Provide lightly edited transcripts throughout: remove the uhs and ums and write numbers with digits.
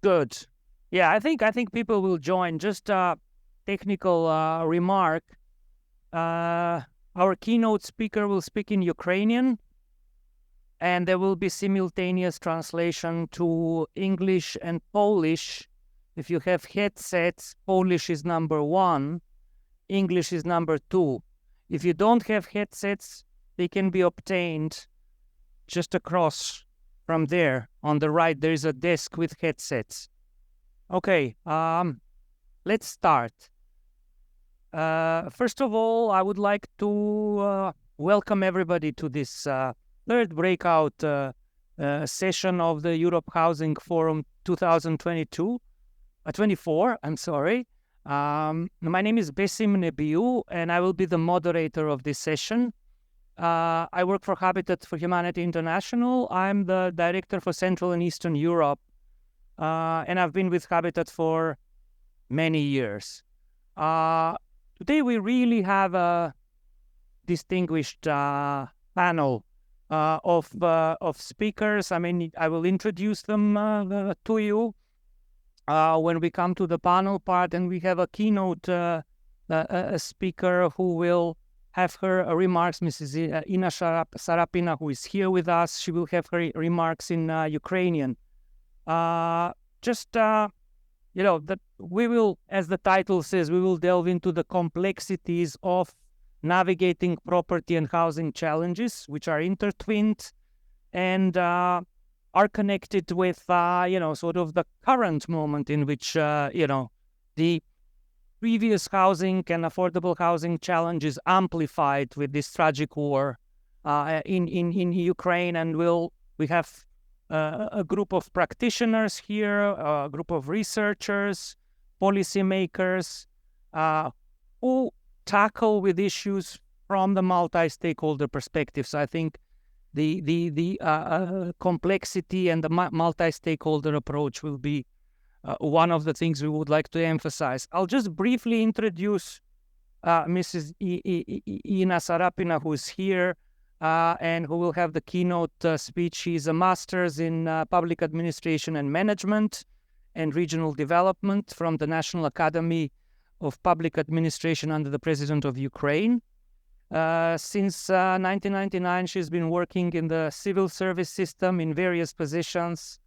Good. Yeah, I think people will join. Just a technical remark. Our keynote speaker will speak in Ukrainian, and there will be simultaneous translation to English and Polish. If you have headsets, Polish is number 1, English is number 2. If you don't have headsets, they can be obtained just across from there. On the right, there is a desk with headsets. Okay, let's start. First of all, I would like to welcome everybody to this third breakout session of the Europe Housing Forum 2024. I'm sorry. My name is Besim Nebiu, and I will be the moderator of this session. I work for Habitat for Humanity International. I'm the director for Central and Eastern Europe, and I've been with Habitat for many years. Today we really have a distinguished panel of speakers. I mean, I will introduce them to you when we come to the panel part, and we have a keynote speaker who will have her remarks, Mrs. Ina Sarapina, who is here with us. She will have her remarks in Ukrainian. That we will, as the title says, we will delve into the complexities of navigating property and housing challenges, which are intertwined and are connected with, sort of the current moment in which, the previous housing and affordable housing challenges amplified with this tragic war in Ukraine. And we have a group of practitioners here, a group of researchers, policymakers who tackle with issues from the multi-stakeholder perspective. So I think the complexity and the multi-stakeholder approach will be one of the things we would like to emphasize. I'll just briefly introduce Mrs. Ina Sarapina, who is here and who will have the keynote speech. She's a master's in public administration and management and regional development from the National Academy of Public Administration under the President of Ukraine. Since 1999, she's been working in the civil service system in various positions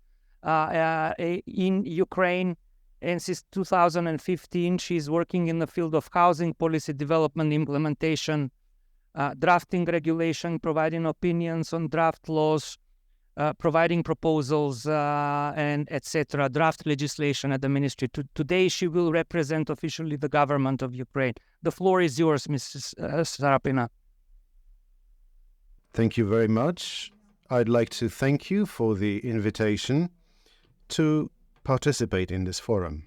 in Ukraine, and since 2015 she's working in the field of housing policy development, implementation, drafting regulation, providing opinions on draft laws, providing proposals, and etc., draft legislation at the ministry. Today she will represent officially the government of Ukraine. The floor is yours, Mrs. Sarapina. Thank you very much. I'd like to thank you for the invitation to participate in this forum.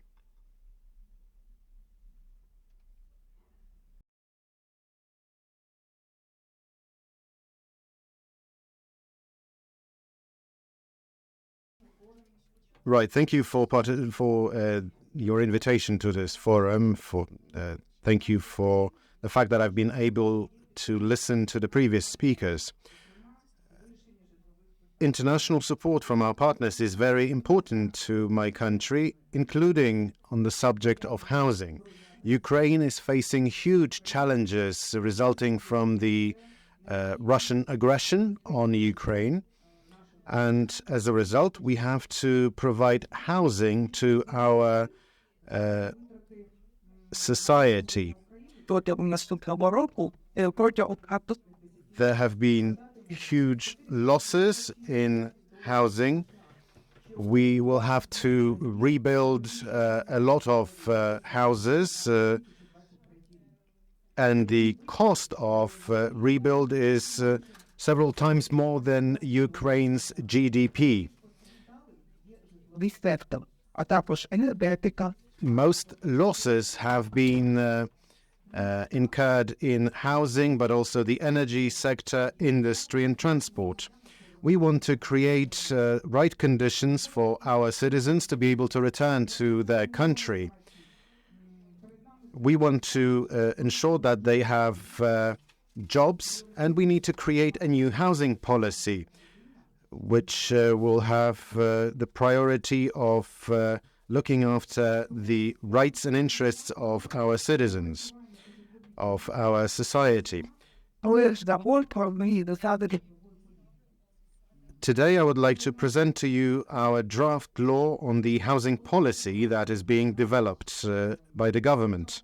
Right, thank you for your invitation to this forum. Thank you for the fact that I've been able to listen to the previous speakers. International support from our partners is very important to my country, including on the subject of housing. Ukraine is facing huge challenges resulting from the Russian aggression on Ukraine. And as a result, we have to provide housing to our society. There have been huge losses in housing. We will have to rebuild a lot of houses, and the cost of rebuild is several times more than Ukraine's GDP. Most losses have been incurred in housing, but also the energy sector, industry and transport. We want to create right conditions for our citizens to be able to return to their country. We want to ensure that they have jobs, and we need to create a new housing policy. which will have the priority of looking after the rights and interests of our citizens, of our society. Today I would like to present to you our draft law on the housing policy that is being developed by the government.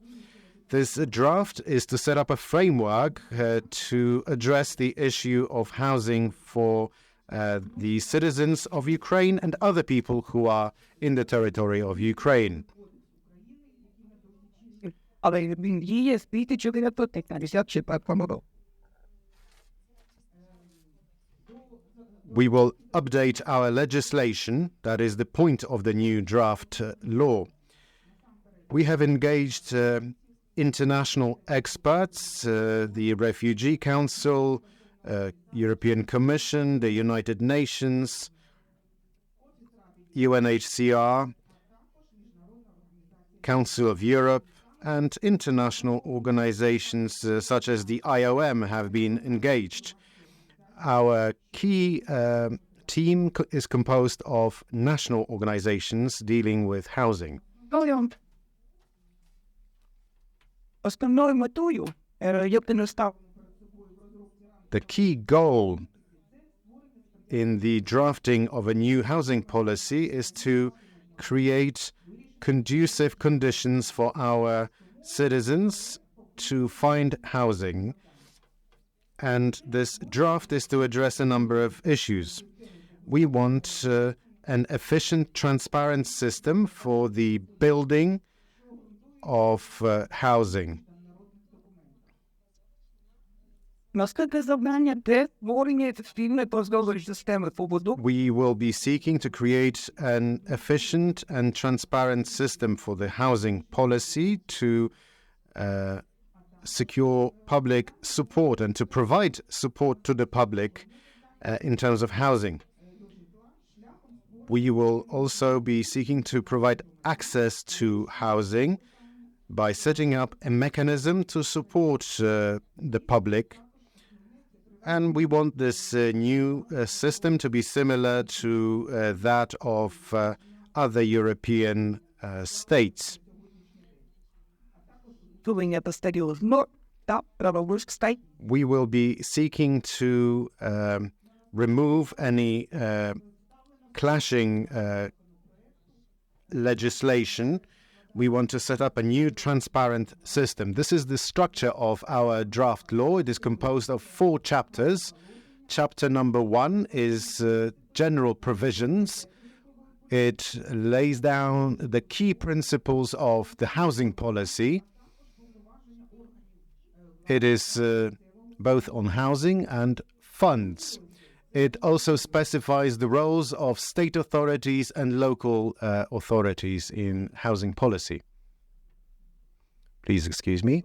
This draft is to set up a framework to address the issue of housing for the citizens of Ukraine and other people who are in the territory of Ukraine. We will update our legislation. That is the point of the new draft law. We have engaged international experts, the Refugee Council, European Commission, the United Nations, UNHCR, Council of Europe, and international organizations such as the IOM have been engaged. Our key team is composed of national organizations dealing with housing. The key goal in the drafting of a new housing policy is to create conducive conditions for our citizens to find housing. And this draft is to address a number of issues. We want an efficient, transparent system for the building of housing. We will be seeking to create an efficient and transparent system for the housing policy to secure public support and to provide support to the public in terms of housing. We will also be seeking to provide access to housing by setting up a mechanism to support the public. And we want this new system to be similar to that of other European states. We will be seeking to remove any clashing legislation. We want to set up a new transparent system. This is the structure of our draft law. It is composed of 4 chapters. Chapter number 1 is general provisions. It lays down the key principles of the housing policy. It is both on housing and funds. It also specifies the roles of state authorities and local authorities in housing policy. Please excuse me.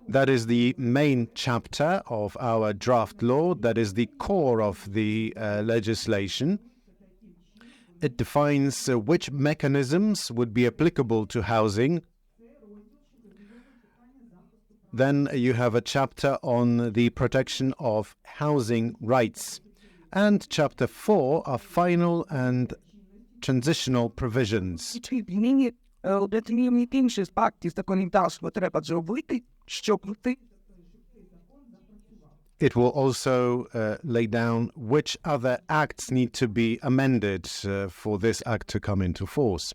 That is the main chapter of our draft law. That is the core of the legislation. It defines which mechanisms would be applicable to housing. Then you have a chapter on the protection of housing rights. And chapter 4 are final and transitional provisions. It will also lay down which other acts need to be amended for this act to come into force.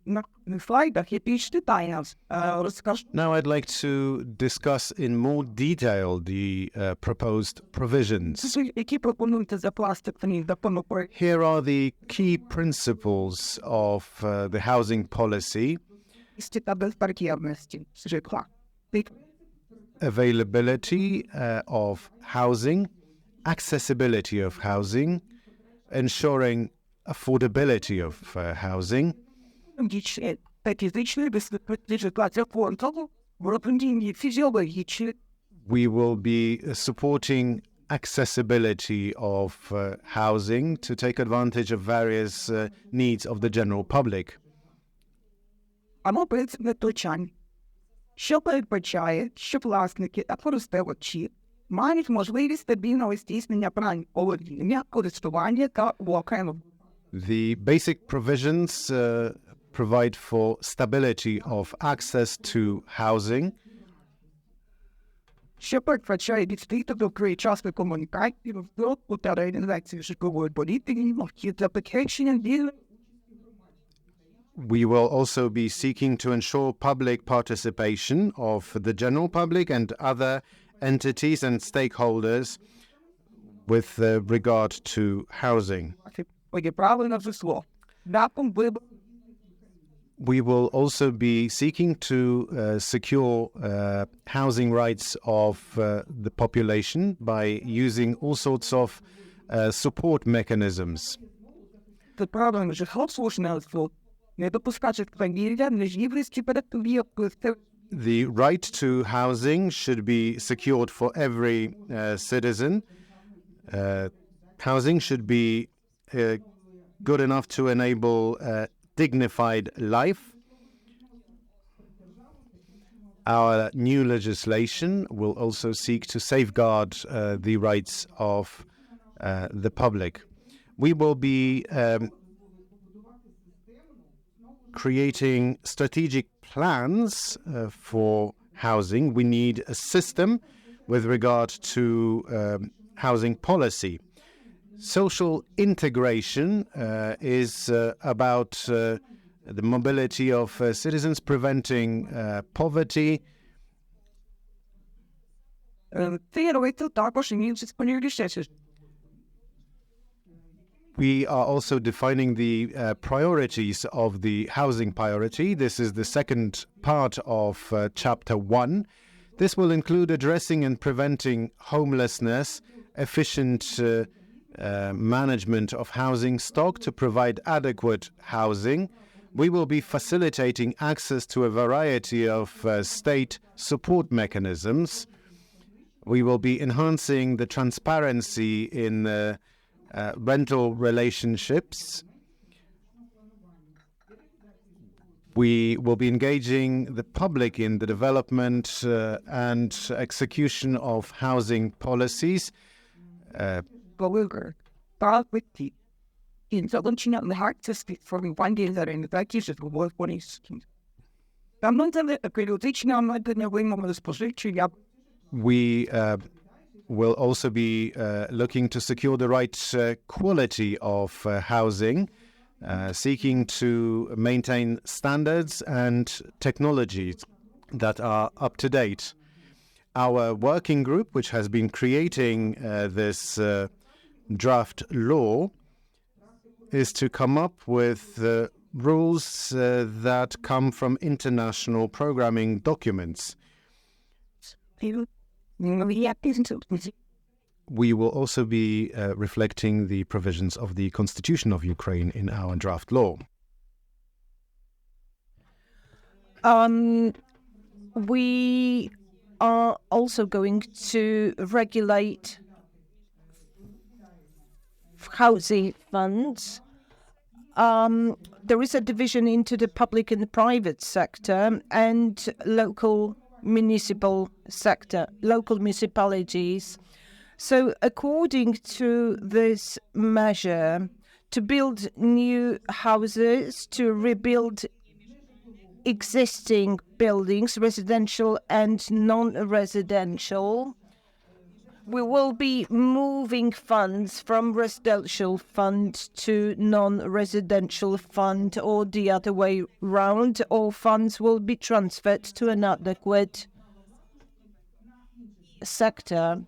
Now I'd like to discuss in more detail the proposed provisions. Here are the key principles of the housing policy. Availability of housing, accessibility of housing, ensuring affordability of housing. We will be supporting accessibility of housing to take advantage of various needs of the general public. що передбачає, що власники та користувачі мають можливість стабільного здійснення прав володіння, користування та окремо. The basic provisions provide for stability of access to housing, що передбачає відкриту до часу комунікації, розвитку та реалізацію житлової політики, і забезпечення вільної. We will also be seeking to ensure public participation of the general public and other entities and stakeholders with regard to housing. Право на житло. Датом вибору. We will also be seeking to secure housing rights of the population by using all sorts of support mechanisms. Це право на житло слушне житло. Не допускати фамілія, нежівності перед The right to housing should be secured for every citizen. Housing should be good enough to enable dignified life. Our new legislation will also seek to safeguard the rights of the public. We will be creating strategic plans for housing. We need a system with regard to housing policy. Social integration is about the mobility of citizens, preventing poverty. Це робиться також інші спонірішечі. We are also defining the priorities of the housing priority. This is the second part of Chapter 1. This will include addressing and preventing homelessness, efficient management of housing stock to provide adequate housing. We will be facilitating access to a variety of state support mechanisms. We will be enhancing the transparency in rental relationships. We will be engaging the public in the development and execution of housing policies. We will also be looking to secure the right quality of housing, seeking to maintain standards and technologies that are up to date. Our working group, which has been creating this draft law, is to come up with rules that come from international programming documents. We will also be reflecting the provisions of the Constitution of Ukraine in our draft law. We are also going to regulate housing funds. There is a division into the public and the private sector and local municipal sector, local municipalities. So according to this measure, to build new houses, to rebuild existing buildings, residential and non-residential, we will be moving funds from residential fund to non-residential fund, or the other way round. All funds will be transferred to an adequate sector.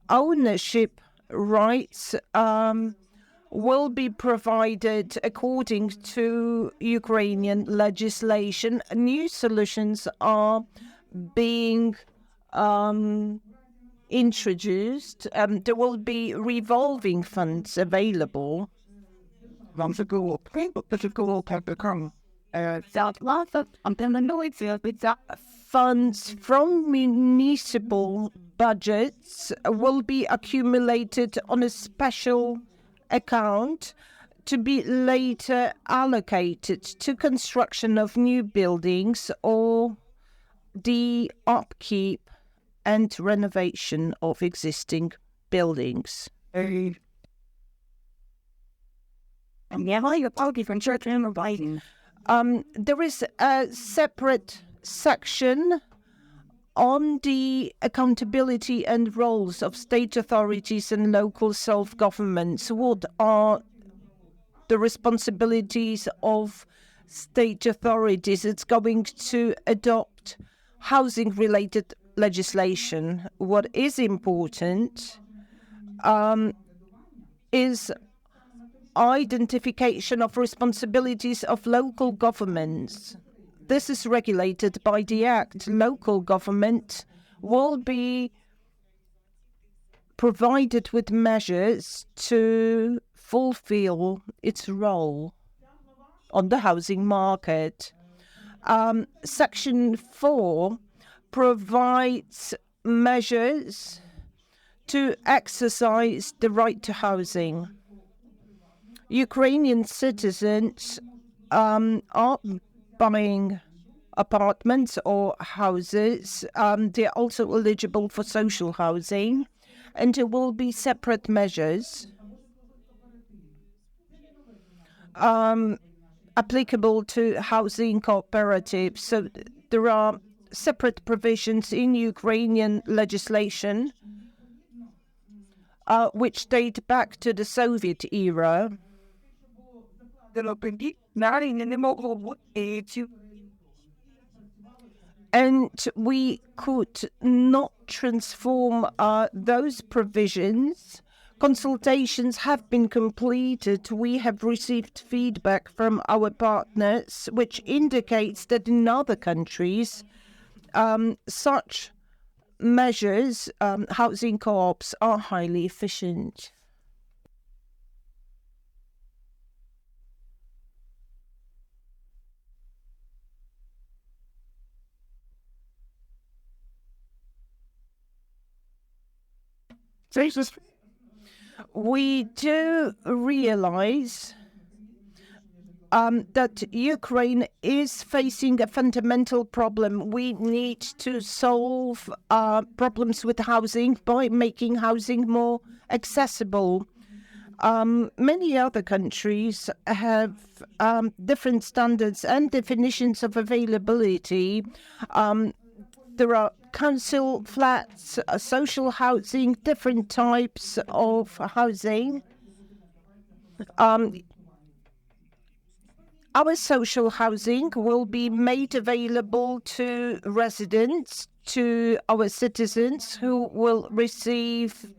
Ownership rights will be provided according to Ukrainian legislation. New solutions are being introduced. There will be revolving funds available. Funds from municipal budgets will be accumulated on a special account to be later allocated to construction of new buildings or the upkeep and renovation of existing buildings. And yeah, like about different church renovating. There is a separate section on the accountability and roles of state authorities and local self-governments. What are the responsibilities of state authorities? It's going to adopt housing-related legislation. What is important is identification of responsibilities of local governments. This is regulated by the Act. Local government will be provided with measures to fulfill its role on the housing market. Section 4 provides measures to exercise the right to housing. Ukrainian citizens are buying apartments or houses. They're also eligible for social housing, and there will be separate measures applicable to housing cooperatives. So there are separate provisions in Ukrainian legislation which date back to the Soviet era. And we could not transform those provisions. Consultations have been completed. We have received feedback from our partners, which indicates that in other countries, such measures, housing co-ops, are highly efficient. We do realize that Ukraine is facing a fundamental problem. We need to solve problems with housing by making housing more accessible. Many other countries have different standards and definitions of availability. There are council flats, social housing, different types of housing. Our social housing will be made available to residents, to our citizens who will receive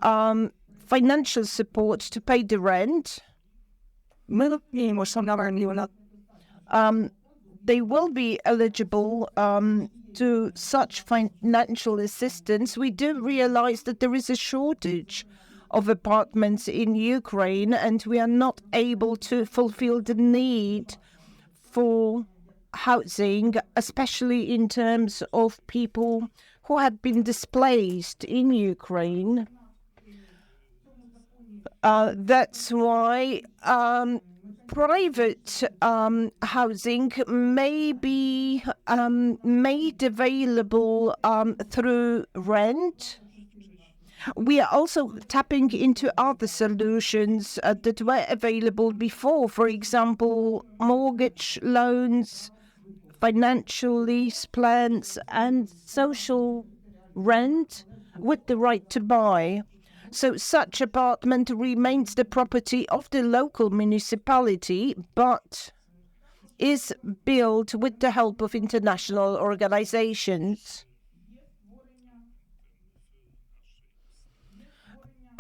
financial support to pay the rent. They will be eligible to such financial assistance. We do realize that there is a shortage of apartments in Ukraine, and we are not able to fulfill the need for housing, especially in terms of people who have been displaced in Ukraine. That's why private housing may be made available through rent. We are also tapping into other solutions that were available before, for example, mortgage loans, financial lease plans, and social rent with the right to buy. So such apartment remains the property of the local municipality, but is built with the help of international organizations.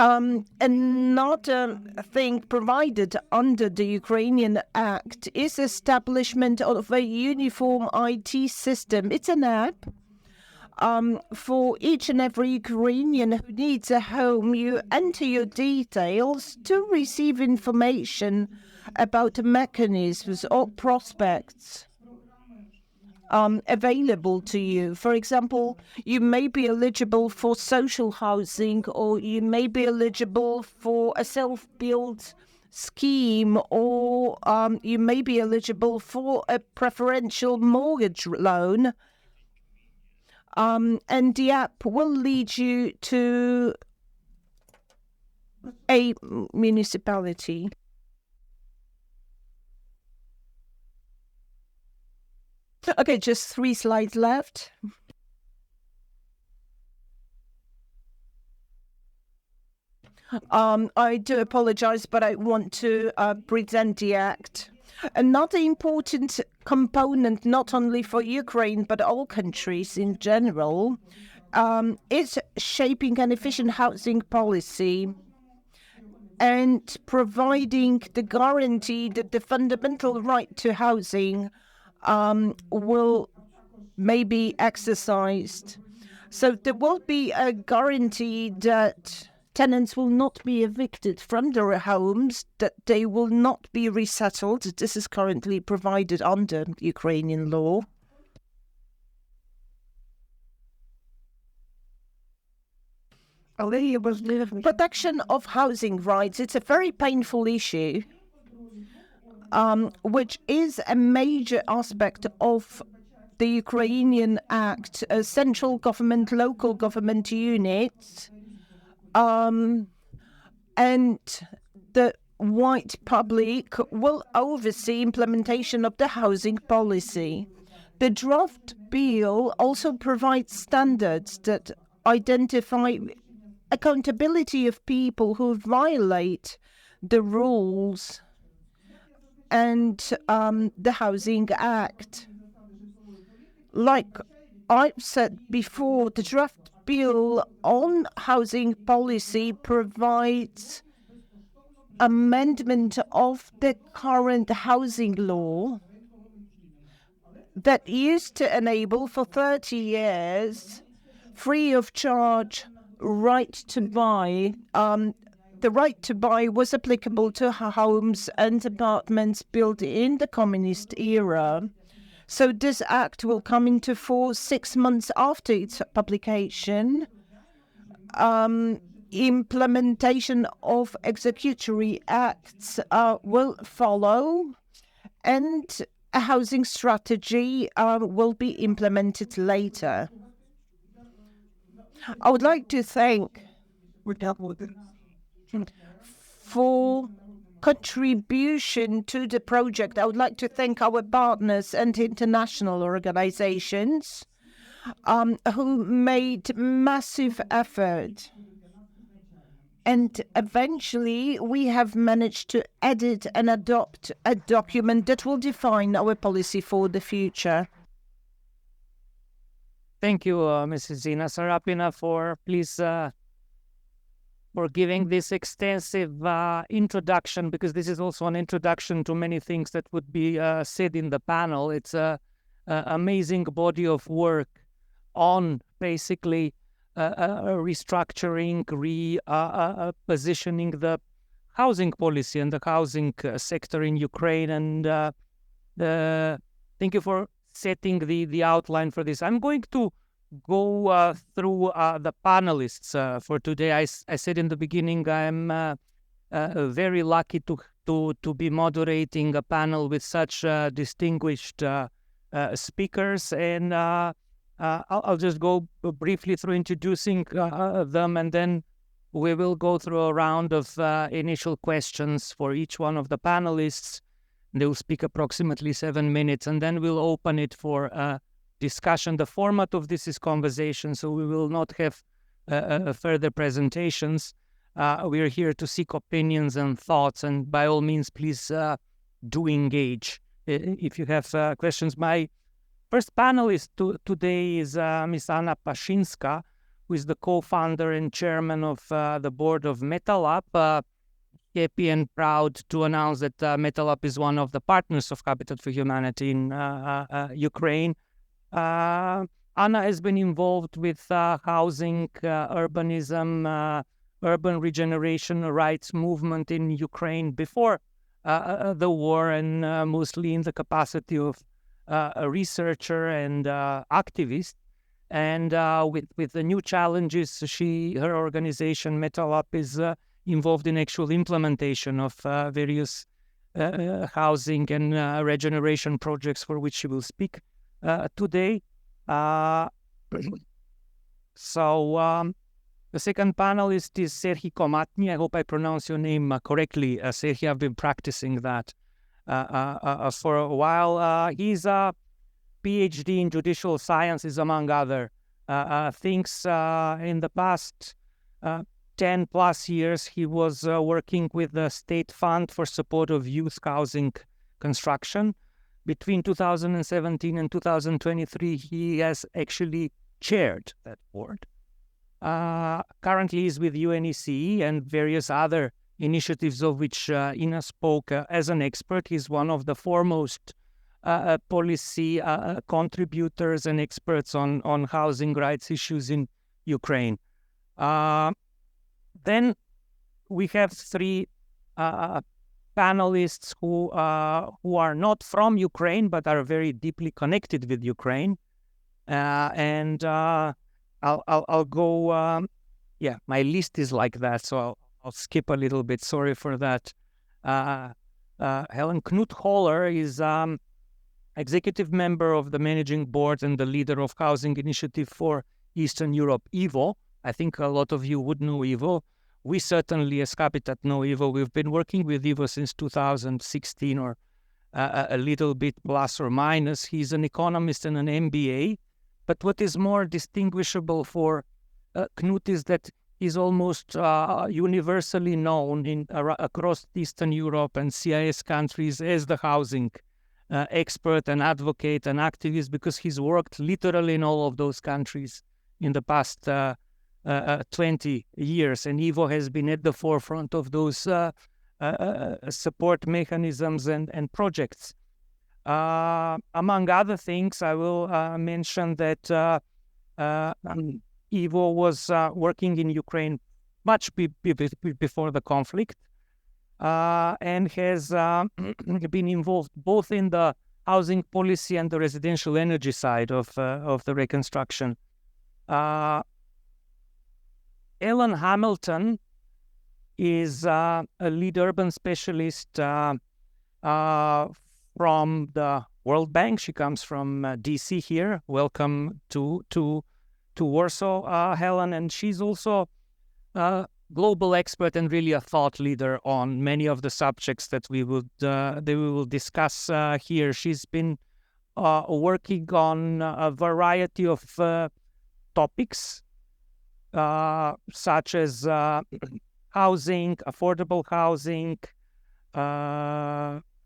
Another thing provided under the Ukrainian Act is establishment of a uniform IT system. It's an app. For each and every Ukrainian who needs a home, you enter your details to receive information about mechanisms or prospects available to you. For example, you may be eligible for social housing, or you may be eligible for a self-build scheme, or you may be eligible for a preferential mortgage loan. and the app will lead you to a municipality. Okay, just 3 slides left. I do apologize, but I want to present the act. Another important component, not only for Ukraine, but all countries in general, is shaping an efficient housing policy and providing the guarantee that the fundamental right to housing will may be exercised. So there will be a guarantee that tenants will not be evicted from their homes, that they will not be resettled. This is currently provided under Ukrainian law. Protection of housing rights, it's a very painful issue, which is a major aspect of the Ukrainian Act. Central government, local government units, and the white public will oversee implementation of the housing policy. The draft bill also provides standards that identify accountability of people who violate the rules and the Housing Act. Like I've said before, the draft bill on housing policy provides amendment of the current housing law that used to enable for 30 years free of charge right to buy. The right to buy was applicable to homes and apartments built in the communist era. So this act will come into force 6 months after its publication. Implementation of executory acts will follow, and a housing strategy will be implemented later. I would like to thank for contribution to the project. I would like to thank our partners and international organizations who made massive effort. And eventually we have managed to edit and adopt a document that will define our policy for the future. Thank you, Mrs. Zina Sarapina, for giving this extensive introduction, because this is also an introduction to many things that would be said in the panel. It's an amazing body of work on basically restructuring, positioning the housing policy and the housing sector in Ukraine. And thank you for setting the outline for this. I'm going to go through the panelists for today. I said in the beginning I'm very lucky to be moderating a panel with such distinguished speakers, and I'll just go briefly through introducing them, and then we will go through a round of initial questions for each one of the panelists. They will speak approximately 7 minutes, and then we'll open it for discussion. The format of this is conversation, so we will not have further presentations. We are here to seek opinions and thoughts, and by all means, please do engage if you have questions. My first panelist today is Ms. Anna Pashinska, who is the co-founder and chairman of the board of MetalUp. Happy and proud to announce that MetalUp is one of the partners of Habitat for Humanity in Ukraine. Anna has been involved with housing, urbanism, urban regeneration rights movement in Ukraine before the war, and mostly in the capacity of a researcher and activist. And with the new challenges, her organization MetalUp is involved in actual implementation of various housing and regeneration projects, for which she will speak today. So the second panelist is Serhi Komatny. I hope I pronounce your name correctly. Serhi, I've been practicing that for a while. He's a PhD in judicial sciences, among other things. In the past 10 plus years, he was working with the State Fund for Support of Youth Housing Construction. Between 2017 and 2023, he has actually chaired that board. Currently, he's with UNECE and various other initiatives of which Ina spoke as an expert. He's one of the foremost policy contributors and experts on housing rights issues in Ukraine. Then we have three panelists who are not from Ukraine but are very deeply connected with Ukraine, and I'll go. My list is like that, so I'll skip a little bit. Sorry for that. Helen Knut Holler is executive member of the managing board and the leader of Housing Initiative for Eastern Europe, EVO. I think a lot of you would know EVO. We certainly, as Capitat, know EVO. We've been working with EVO since 2016 or a little bit plus or minus. He's an economist and an MBA. But what is more distinguishable for Knut is that he's almost universally known across Eastern Europe and CIS countries as the housing expert and advocate and activist, because he's worked literally in all of those countries in the past 20 years. And EVO has been at the forefront of those support mechanisms and projects. Among other things, I will mention that EVO was working in Ukraine much before the conflict, and has been involved both in the housing policy and the residential energy side of the reconstruction. Ellen Hamilton is a lead urban specialist from the World Bank. She comes from DC here. Welcome to Warsaw, Helen. And she's also a global expert and really a thought leader on many of the subjects that we will discuss here. She's been working on a variety of topics, such as housing, affordable housing,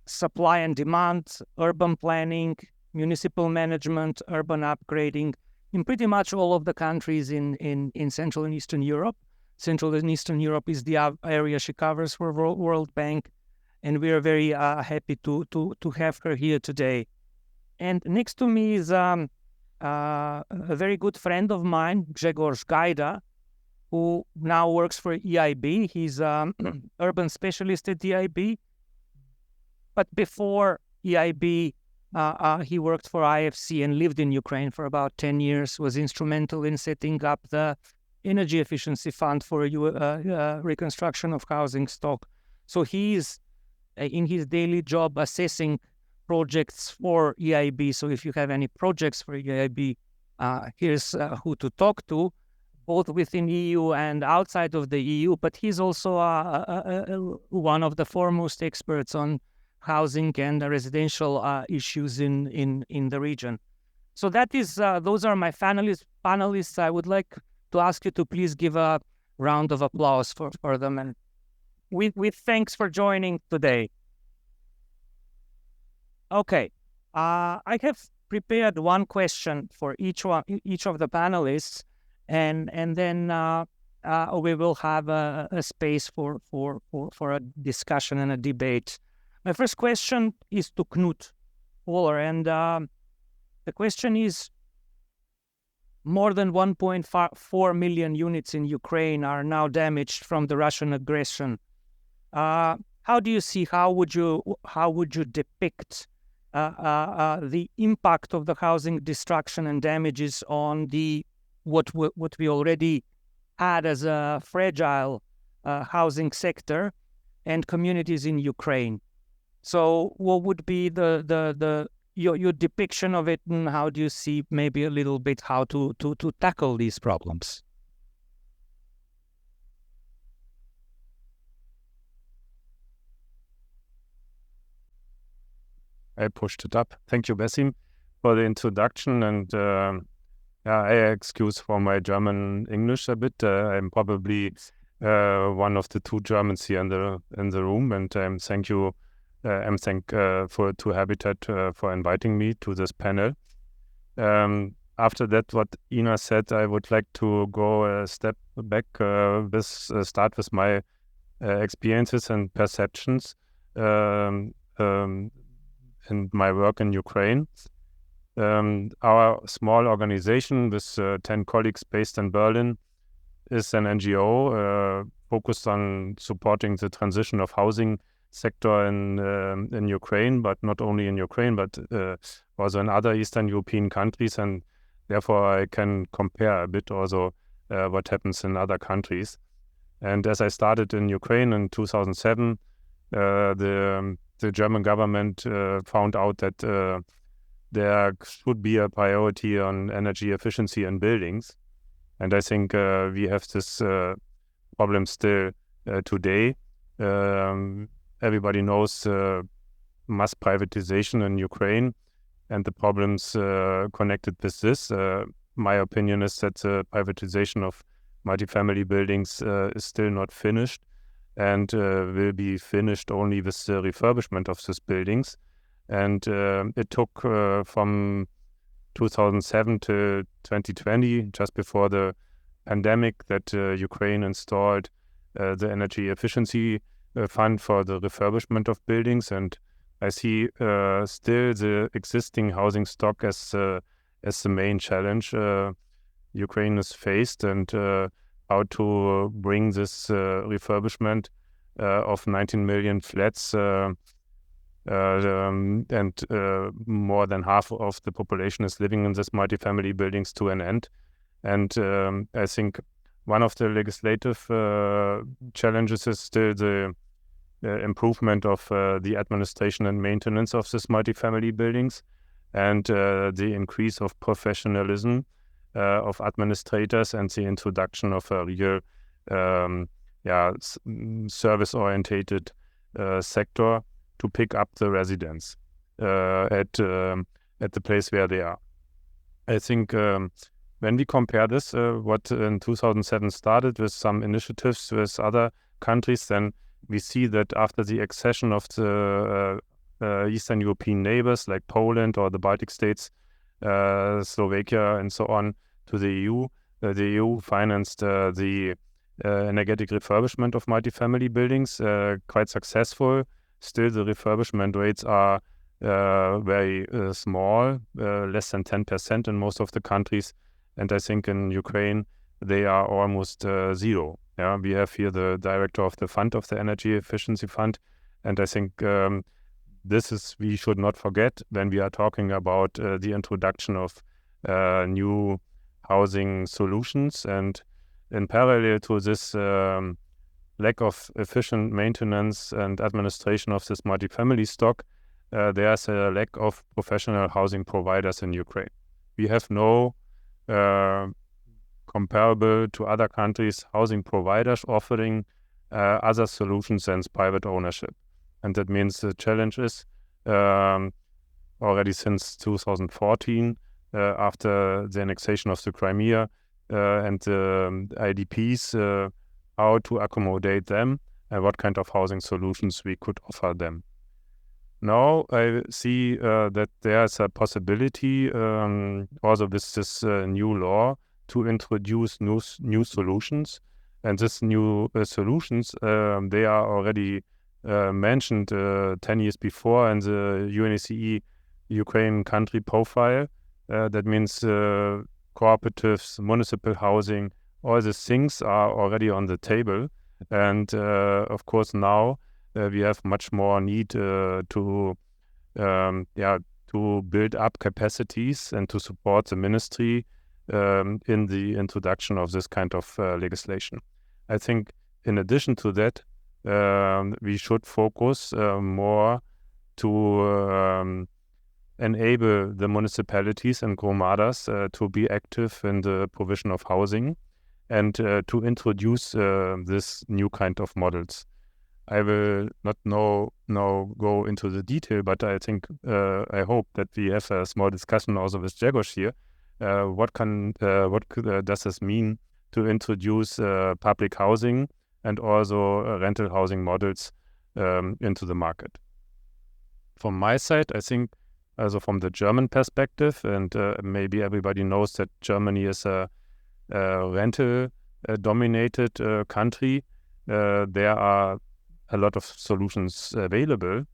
supply and demand, urban planning, municipal management, urban upgrading, in pretty much all of the countries in Central and Eastern Europe. Central and Eastern Europe is the area she covers for World Bank, and we are very happy to have her here today. And next to me is a very good friend of mine, Grzegorz Gajda, who now works for EIB. He's an urban specialist at EIB. But before EIB, he worked for IFC and lived in Ukraine for about 10 years, was instrumental in setting up the Energy Efficiency Fund for reconstruction of housing stock. So he's in his daily job assessing projects for EIB. So if you have any projects for EIB, here's who to talk to, both within EU and outside of the EU. But he's also one of the foremost experts on housing and residential issues in the region. So that is those are my panelists. I would like to ask you to please give a round of applause for them, and with thanks for joining today. Okay, I have prepared one question for each of the panelists, and then we will have a space for a discussion and a debate. My first question is to Knut Holler, and the question is: more than 1.4 million units in Ukraine are now damaged from the Russian aggression. How do you see? How would you depict the impact of the housing destruction and damages on what we already had as a fragile housing sector and communities in Ukraine? So, what would be the your depiction of it, and how do you see maybe a little bit how to tackle these problems? I pushed it up. Thank you, Besim, for the introduction. And I excuse for my German English a bit. I'm probably one of the two Germans here in the room, and thank you. I'm for to Habitat for inviting me to this panel. After that, what Ina said, I would like to go a step back. Start with my experiences and perceptions in my work in Ukraine. Our small organization with 10 colleagues based in Berlin is an NGO focused on supporting the transition of housing sector in Ukraine, but not only in Ukraine, but also in other Eastern European countries. And therefore, I can compare a bit also what happens in other countries. And as I started in Ukraine in 2007, the German government found out that there should be a priority on energy efficiency in buildings. And I think we have this problem still today. Everybody knows mass privatization in Ukraine and the problems connected with this. My opinion is that the privatization of multifamily buildings is still not finished, and will be finished only with the refurbishment of these buildings. And it took from 2007 to 2020, just before the pandemic, that Ukraine installed the energy efficiency fund for the refurbishment of buildings. And I see still the existing housing stock as the main challenge Ukraine is faced, and how to bring this refurbishment of 19 million flats and more than half of the population is living in these multifamily buildings to an end. And I think one of the legislative challenges is still the improvement of the administration and maintenance of these multifamily buildings, and the increase of professionalism of administrators, and the introduction of a real service-orientated sector to pick up the residents at the place where they are. I think when we compare this, what in 2007 started with some initiatives with other countries, then we see that after the accession of the Eastern European neighbors like Poland or the Baltic states, Slovakia and so on, to the EU, the EU financed the energetic refurbishment of multifamily buildings, quite successful. Still, the refurbishment rates are very small, less than 10% in most of the countries. And I think in Ukraine, they are almost zero. Yeah, we have here the director of the fund, of the Energy Efficiency Fund. And I think we should not forget when we are talking about the introduction of new housing solutions. And in parallel to this lack of efficient maintenance and administration of this multifamily stock, there's a lack of professional housing providers in Ukraine. We have no comparable to other countries housing providers offering other solutions than private ownership. And that means the challenge is already since 2014, after the annexation of the Crimea and the IDPs, how to accommodate them and what kind of housing solutions we could offer them. Now I see that there's a possibility also with this new law to introduce new solutions. And these new solutions, they are already mentioned 10 years before in the UNECE Ukraine country profile. That means cooperatives, municipal housing, all these things are already on the table. And of course now we have much more need to build up capacities and to support the ministry in the introduction of this kind of legislation. I think in addition to that, we should focus more to enable the municipalities and gromadas to be active in the provision of housing and to introduce this new kind of models. I will not now go into the detail, but I think I hope that we have a small discussion also with Jagos here. What does this mean to introduce public housing and also rental housing models into the market? From my side, I think, also from the German perspective, and maybe everybody knows that Germany is a rental-dominated country. There are a lot of solutions available,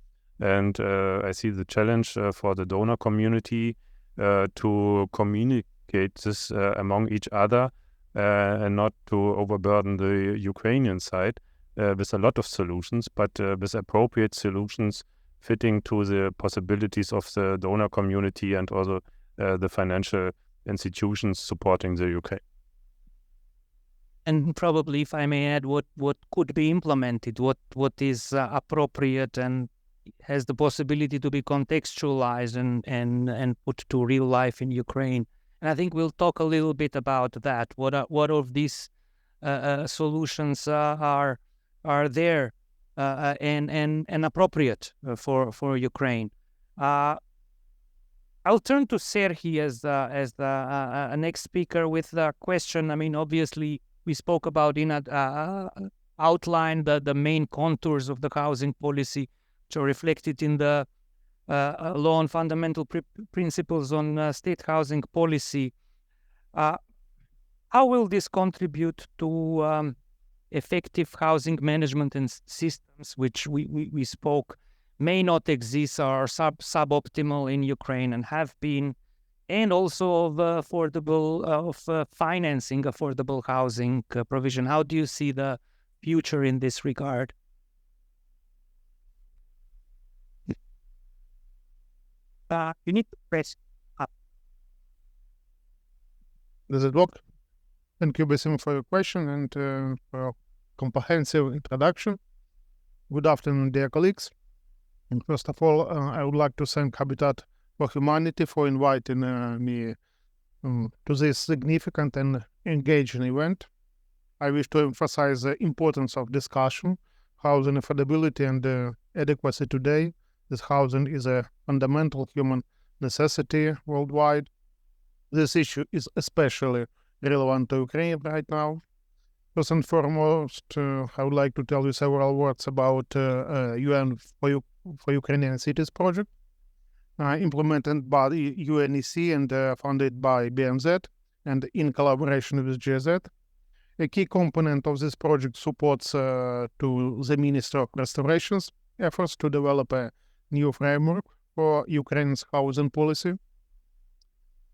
and I see the challenge for the donor community to communicate this among each other and not to overburden the Ukrainian side with a lot of solutions, but with appropriate solutions fitting to the possibilities of the donor community and also the financial institutions supporting the UK. And probably, if I may add, what could be implemented, what is appropriate and has the possibility to be contextualized and put to real life in Ukraine. And I think we'll talk a little bit about that. What of these solutions are there and appropriate for Ukraine? I'll turn to Serhii as the next speaker with the question. I mean, obviously, we spoke about outline the main contours of the housing policy, which are reflected in the law on fundamental principles on state housing policy. How will this contribute to effective housing management and systems, which we spoke may not exist or are suboptimal in Ukraine and have been, and also of financing affordable housing provision? How do you see the future in this regard? You need to press up. Does it work? Thank you, Basim, for your question and for a comprehensive introduction. Good afternoon, dear colleagues. And first of all, I would like to thank Habitat for Humanity for inviting me to this significant and engaging event. I wish to emphasize the importance of discussion, housing affordability and adequacy today. This housing is a fundamental human necessity worldwide. This issue is especially relevant to Ukraine right now. First and foremost, I would like to tell you several words about UN for Ukrainian Cities project, implemented by the UNEC and funded by BMZ and in collaboration with GZ. A key component of this project supports to the Ministry of Restoration's efforts to develop a new framework for Ukraine's housing policy.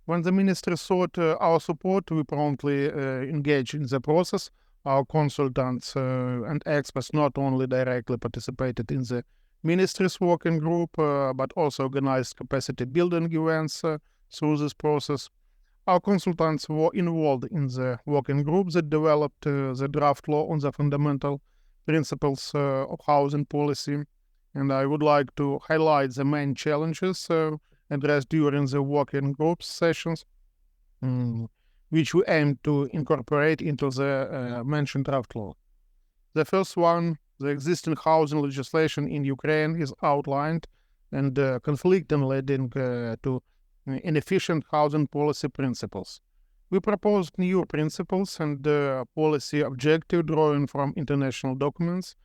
When the ministry sought our support, we promptly engaged in the process. Our consultants and experts not only directly participated in the ministry's working group, but also organized capacity building events through this process. Our consultants were involved in the working group that developed the draft law on the fundamental principles of housing policy. And I would like to highlight the main challenges addressed during the working group sessions, which we aim to incorporate into the mentioned draft law. The first one, the existing housing legislation in Ukraine is outlined and conflicting, leading to inefficient housing policy principles. We proposed new principles and policy objective drawing from international documents.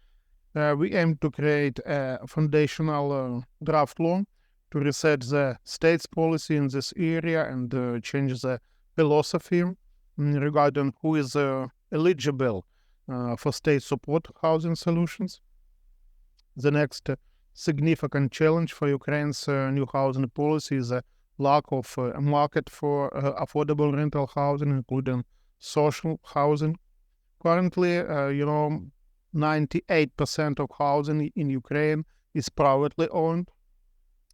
We aim to create a foundational draft law to reset the state's policy in this area and change the philosophy regarding who is eligible for state support housing solutions. The next significant challenge for Ukraine's new housing policy is a lack of a market for affordable rental housing, including social housing. Currently, 98% of housing in Ukraine is privately owned,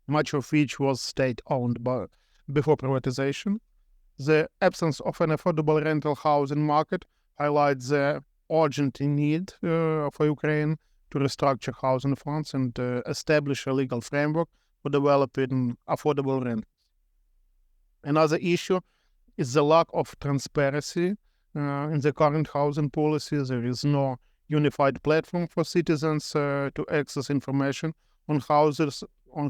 much of which was state-owned before privatization. The absence of an affordable rental housing market highlights the urgent need for Ukraine to restructure housing funds and establish a legal framework for developing affordable rent. Another issue is the lack of transparency in the current housing policy. There is no unified platform for citizens to access information on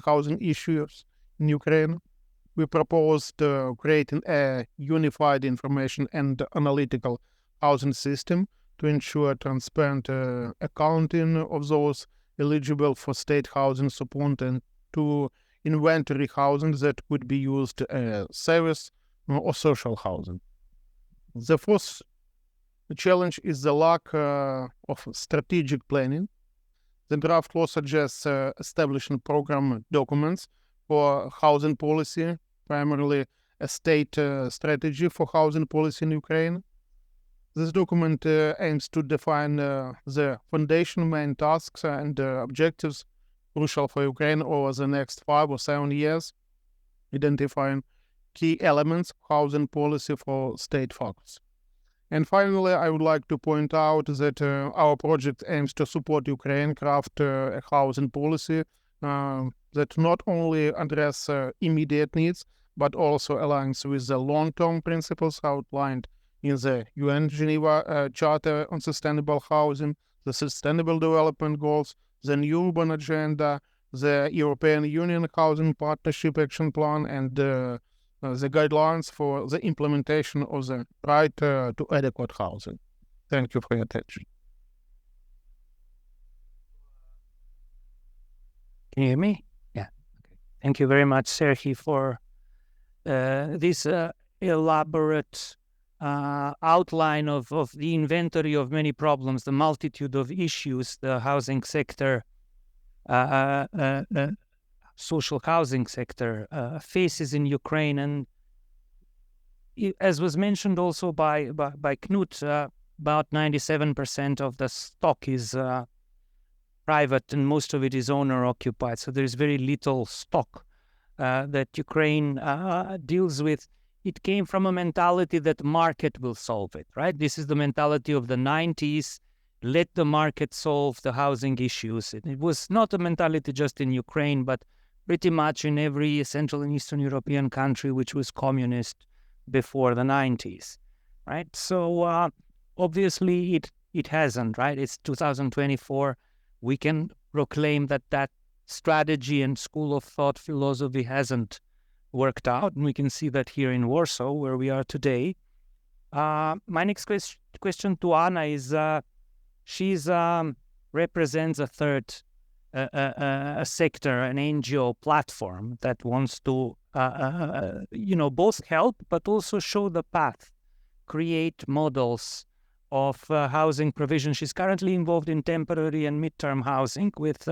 housing issues in Ukraine. We proposed creating a unified information and analytical housing system to ensure transparent accounting of those eligible for state housing support and to inventory housing that could be used as service or social housing. The fourth challenge is the lack of strategic planning. The draft law suggests establishing program documents for housing policy, primarily a state strategy for housing policy in Ukraine. This document aims to define the foundation main tasks and objectives crucial for Ukraine over the next 5 or 7 years, identifying key elements of housing policy for state focus. And finally, I would like to point out that our project aims to support Ukraine craft a housing policy that not only address immediate needs, but also aligns with the long-term principles outlined in the UN Geneva Charter on Sustainable Housing, the Sustainable Development Goals, the New Urban Agenda, the European Union Housing Partnership Action Plan, and the guidelines for the implementation of the right to adequate housing. Thank you for your attention. Can you hear me? Yeah. Okay. Thank you very much, Serhii, for this elaborate outline of the inventory of many problems, the multitude of issues the housing sector, social housing sector faces in Ukraine. And as was mentioned also by Knut, about 97% of the stock is private and most of it is owner occupied. So there's very little stock that Ukraine deals with. It came from a mentality that market will solve it, right? This is the mentality of the 90s. Let the market solve the housing issues. It was not a mentality just in Ukraine, but pretty much in every Central and Eastern European country which was communist before the 90s, right? So obviously it hasn't, right? It's 2024. We can proclaim that strategy and school of thought philosophy hasn't worked out, and we can see that here in Warsaw, where we are today. My next question to Anna is, she represents a third sector, an NGO platform that wants to, both help but also show the path, create models of housing provision. She's currently involved in temporary and midterm housing with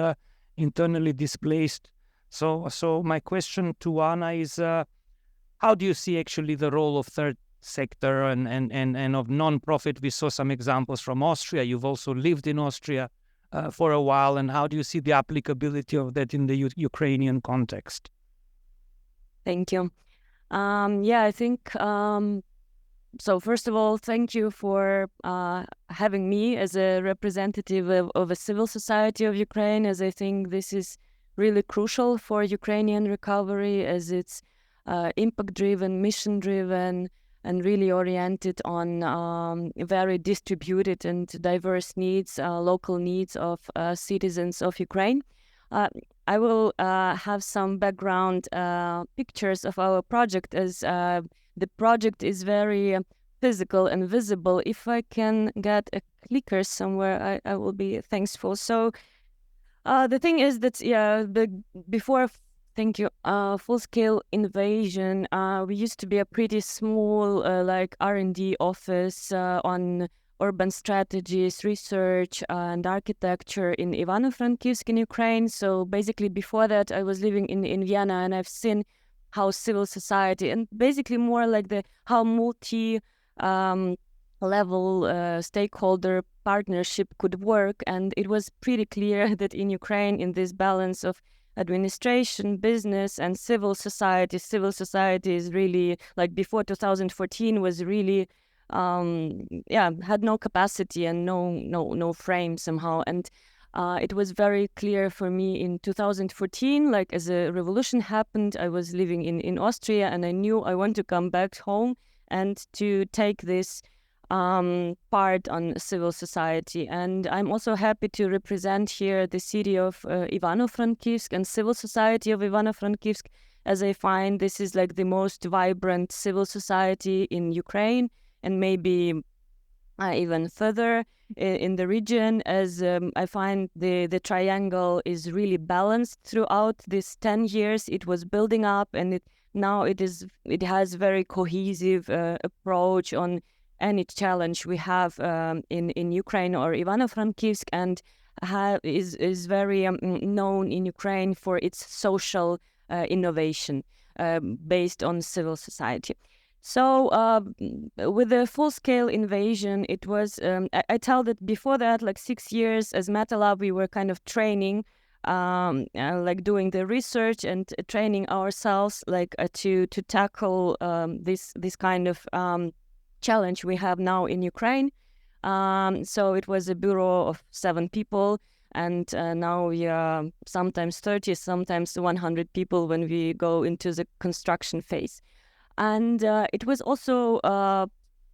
internally displaced. So my question to Anna is, how do you see actually the role of third sector and of non-profit? We saw some examples from Austria. You've also lived in Austria for a while. And how do you see the applicability of that in the Ukrainian context? Thank you. I think, so first of all, thank you for having me as a representative of a civil society of Ukraine, as I think this is really crucial for Ukrainian recovery, as it's impact-driven, mission-driven, and really oriented on very distributed and diverse needs, local needs of citizens of Ukraine. I will have some background pictures of our project, as the project is very physical and visible. If I can get a clicker somewhere, I will be thankful. So the thing is that, before, thank you, full-scale invasion, we used to be a pretty small R&D office on urban strategies, research, and architecture in Ivano-Frankivsk in Ukraine. So basically before that, I was living in Vienna, and I've seen how civil society and basically more like how multi level stakeholder partnership could work. And it was pretty clear that in Ukraine, in this balance of administration, business, and civil society is really, like before 2014, was really had no capacity and no frame somehow. And It was very clear for me in 2014, like as a revolution happened, I was living in Austria, and I knew I want to come back home and to take this part on civil society. And I'm also happy to represent here the city of Ivano-Frankivsk and civil society of Ivano-Frankivsk, as I find this is like the most vibrant civil society in Ukraine, and maybe even further in the region, as I find the triangle is really balanced throughout these 10 years. It was building up, and now it has very cohesive approach on any challenge we have in Ukraine or Ivano-Frankivsk, and is very known in Ukraine for its social innovation based on civil society. So with the full-scale invasion, it was, I tell that before that, like 6 years as MetaLab, we were kind of training, like doing the research and training ourselves, like to tackle this kind of challenge we have now in Ukraine. So it was a bureau of 7 people, and now we are sometimes 30, sometimes 100 people when we go into the construction phase. And it was also,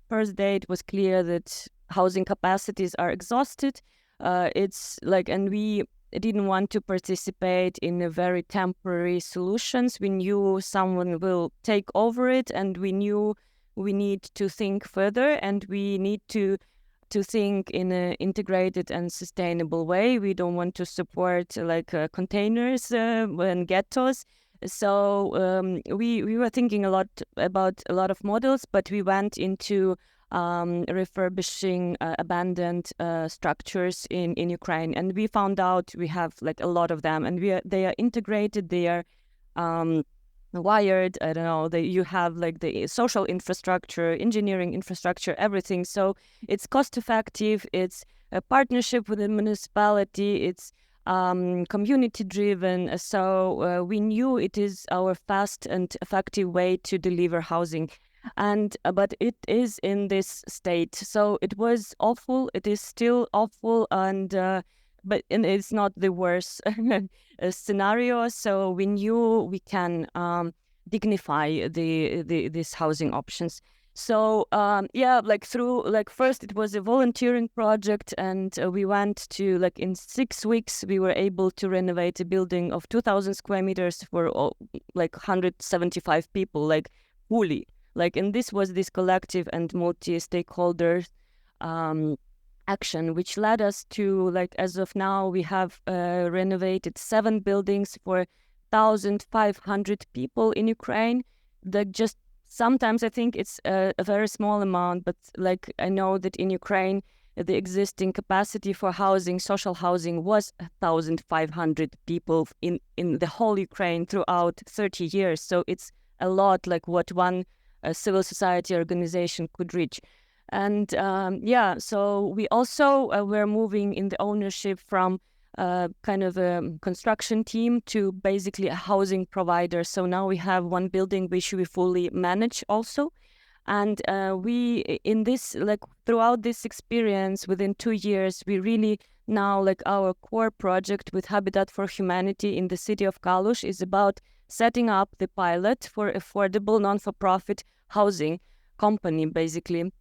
first day, it was clear that housing capacities are exhausted. It's like, and we didn't want to participate in a very temporary solutions. We knew someone will take over it, and we knew we need to think further, and we need to think in an integrated and sustainable way. We don't want to support like containers and ghettos. So we were thinking a lot about a lot of models, but we went into refurbishing abandoned structures in Ukraine, and we found out we have like a lot of them, and they are integrated, they are wired. I don't know. You have like the social infrastructure, engineering infrastructure, everything. So it's cost effective. It's a partnership with the municipality. It's community driven. So we knew it is our fast and effective way to deliver housing. And but it is in this state. So it was awful. It is still awful, and it's not the worst scenario. So we knew we can dignify these housing options. So like through like first it was a volunteering project, and we went to like in 6 weeks we were able to renovate a building of 2,000 square meters for like 175 people, like fully. Like, and this was this collective and multi-stakeholder action, which led us to, like, as of now, we have renovated 7 buildings for 1,500 people in Ukraine. Like, just sometimes I think it's a very small amount, but like I know that in Ukraine, the existing capacity for housing, social housing, was 1,500 people in the whole Ukraine throughout 30 years. So it's a lot, like what one civil society organization could reach. And so we also were moving in the ownership from kind of a construction team to basically a housing provider. So now we have one building which we fully manage also. And we, in this, like throughout this experience, within 2 years, we really now, like our core project with Habitat for Humanity in the city of Kalush is about setting up the pilot for affordable non-for-profit housing company, basically,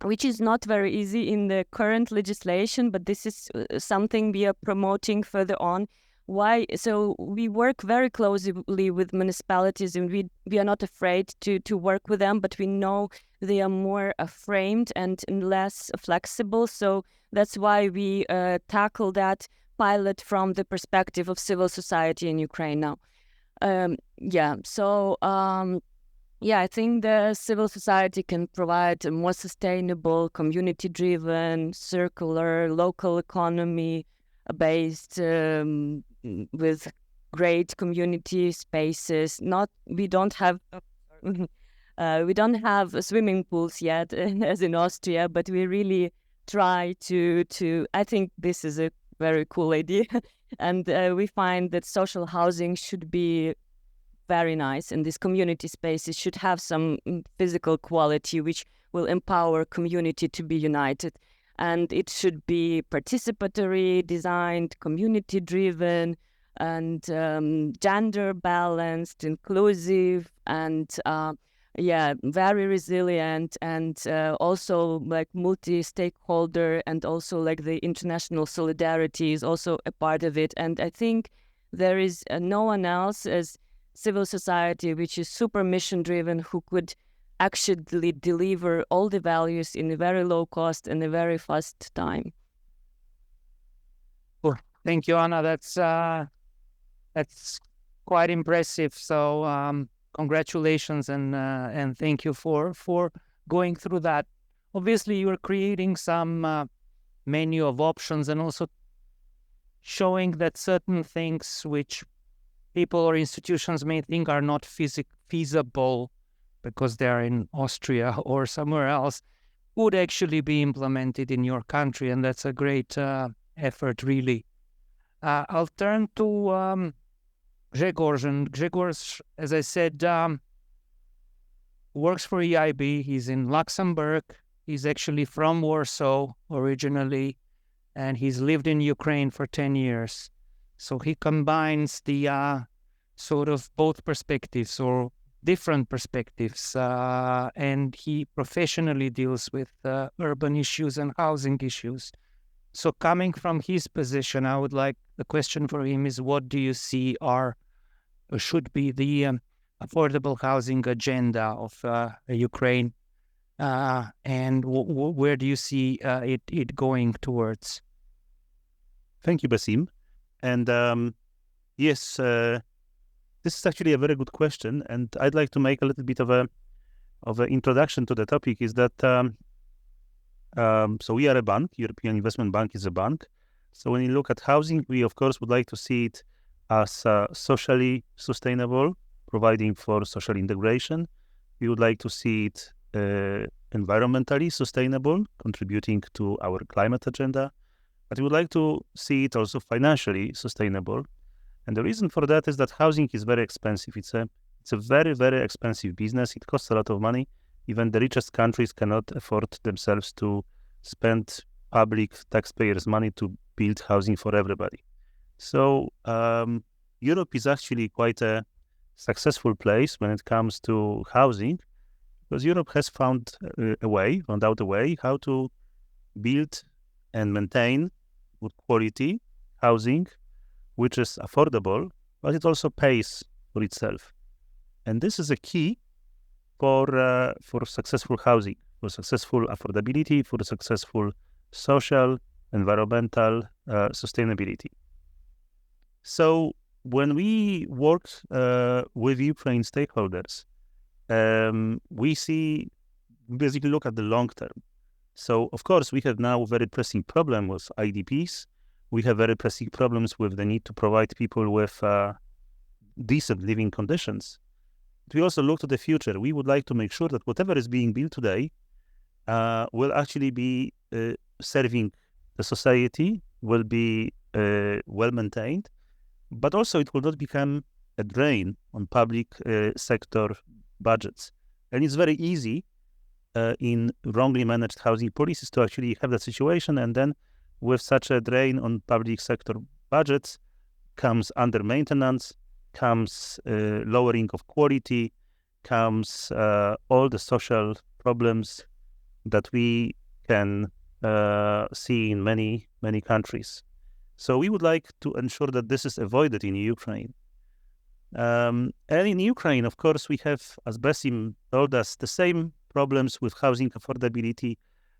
which is not very easy in the current legislation, but this is something we are promoting further on. Why? So we work very closely with municipalities, and we are not afraid to work with them, but we know they are more framed and less flexible. So that's why we tackle that pilot from the perspective of civil society in Ukraine now. I think the civil society can provide a more sustainable, community-driven, circular, local economy-based, with great community spaces. We don't have swimming pools yet, as in Austria, but we really try to. I think this is a very cool idea, and we find that social housing should be very nice, and these community spaces should have some physical quality which will empower community to be united. and it should be participatory, designed, community-driven, and gender balanced, inclusive, and very resilient, and also like multi-stakeholder, and also like the international solidarity is also a part of it. And I think there is no one else as civil society which is super mission-driven who could actually deliver all the values in a very low cost and a very fast time. Cool. Thank you, Anna. That's quite impressive. So congratulations and thank you for going through that. Obviously, you're creating some menu of options and also showing that certain things which people or institutions may think are not feasible because they're in Austria or somewhere else would actually be implemented in your country, and that's a great effort, really. I'll turn to Grzegorz, and Grzegorz, as I said, works for EIB. He's in Luxembourg. He's actually from Warsaw originally, and he's lived in Ukraine for 10 years. So he combines the sort of both perspectives or different perspectives, and he professionally deals with urban issues and housing issues. So coming from his position, I would like, the question for him is, what do you see are or should be the affordable housing agenda of Ukraine, and where do you see it going towards? Thank you, Basim. And yes, this is actually a very good question, and I'd like to make a little bit of an introduction to the topic. Is that so we are a bank. European Investment Bank is a bank. So when you look at housing, we of course would like to see it as socially sustainable, providing for social integration. We would like to see it environmentally sustainable, contributing to our climate agenda. But we would like to see it also financially sustainable. And the reason for that is that housing is very expensive. It's a very, very expensive business. It costs a lot of money. Even the richest countries cannot afford themselves to spend public taxpayers' money to build housing for everybody. So Europe is actually quite a successful place when it comes to housing, because Europe has found out a way how to build and maintain good quality housing, which is affordable, but it also pays for itself. And this is a key for successful housing, for successful affordability, for successful social, environmental sustainability. So when we work with Ukraine stakeholders, we basically look at the long term. So of course we have now a very pressing problem with IDPs. We have very pressing problems with the need to provide people with decent living conditions. But we also look to the future. We would like to make sure that whatever is being built today will actually be serving the society, will be well maintained, but also it will not become a drain on public sector budgets. And it's very easy in wrongly managed housing policies to actually have that situation, and then with such a drain on public sector budgets comes under maintenance, comes lowering of quality, comes all the social problems that we can see in many, many countries. So we would like to ensure that this is avoided in Ukraine. And in Ukraine, of course, we have, as Basim told us, the same problems with housing affordability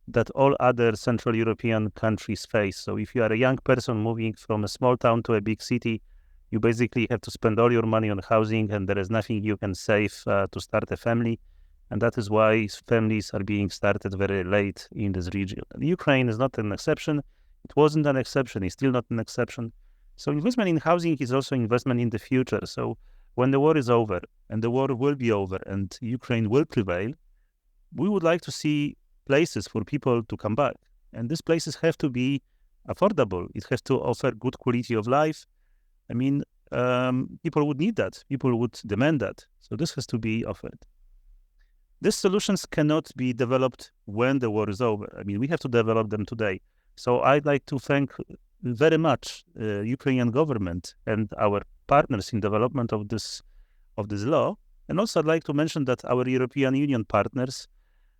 that all other Central European countries face. So if you are a young person moving from a small town to a big city, you basically have to spend all your money on housing, and there is nothing you can save to start a family. And that is why families are being started very late in this region. And Ukraine is not an exception. It wasn't an exception. It's still not an exception. So investment in housing is also investment in the future. So when the war is over, and the war will be over, and Ukraine will prevail, we would like to see places for people to come back. And these places have to be affordable. It has to offer good quality of life. I mean, people would need that. People would demand that. So this has to be offered. these solutions cannot be developed when the war is over. I mean, we have to develop them today. So I'd like to thank very much Ukrainian government and our partners in development of this law. And also I'd like to mention that our European Union partners,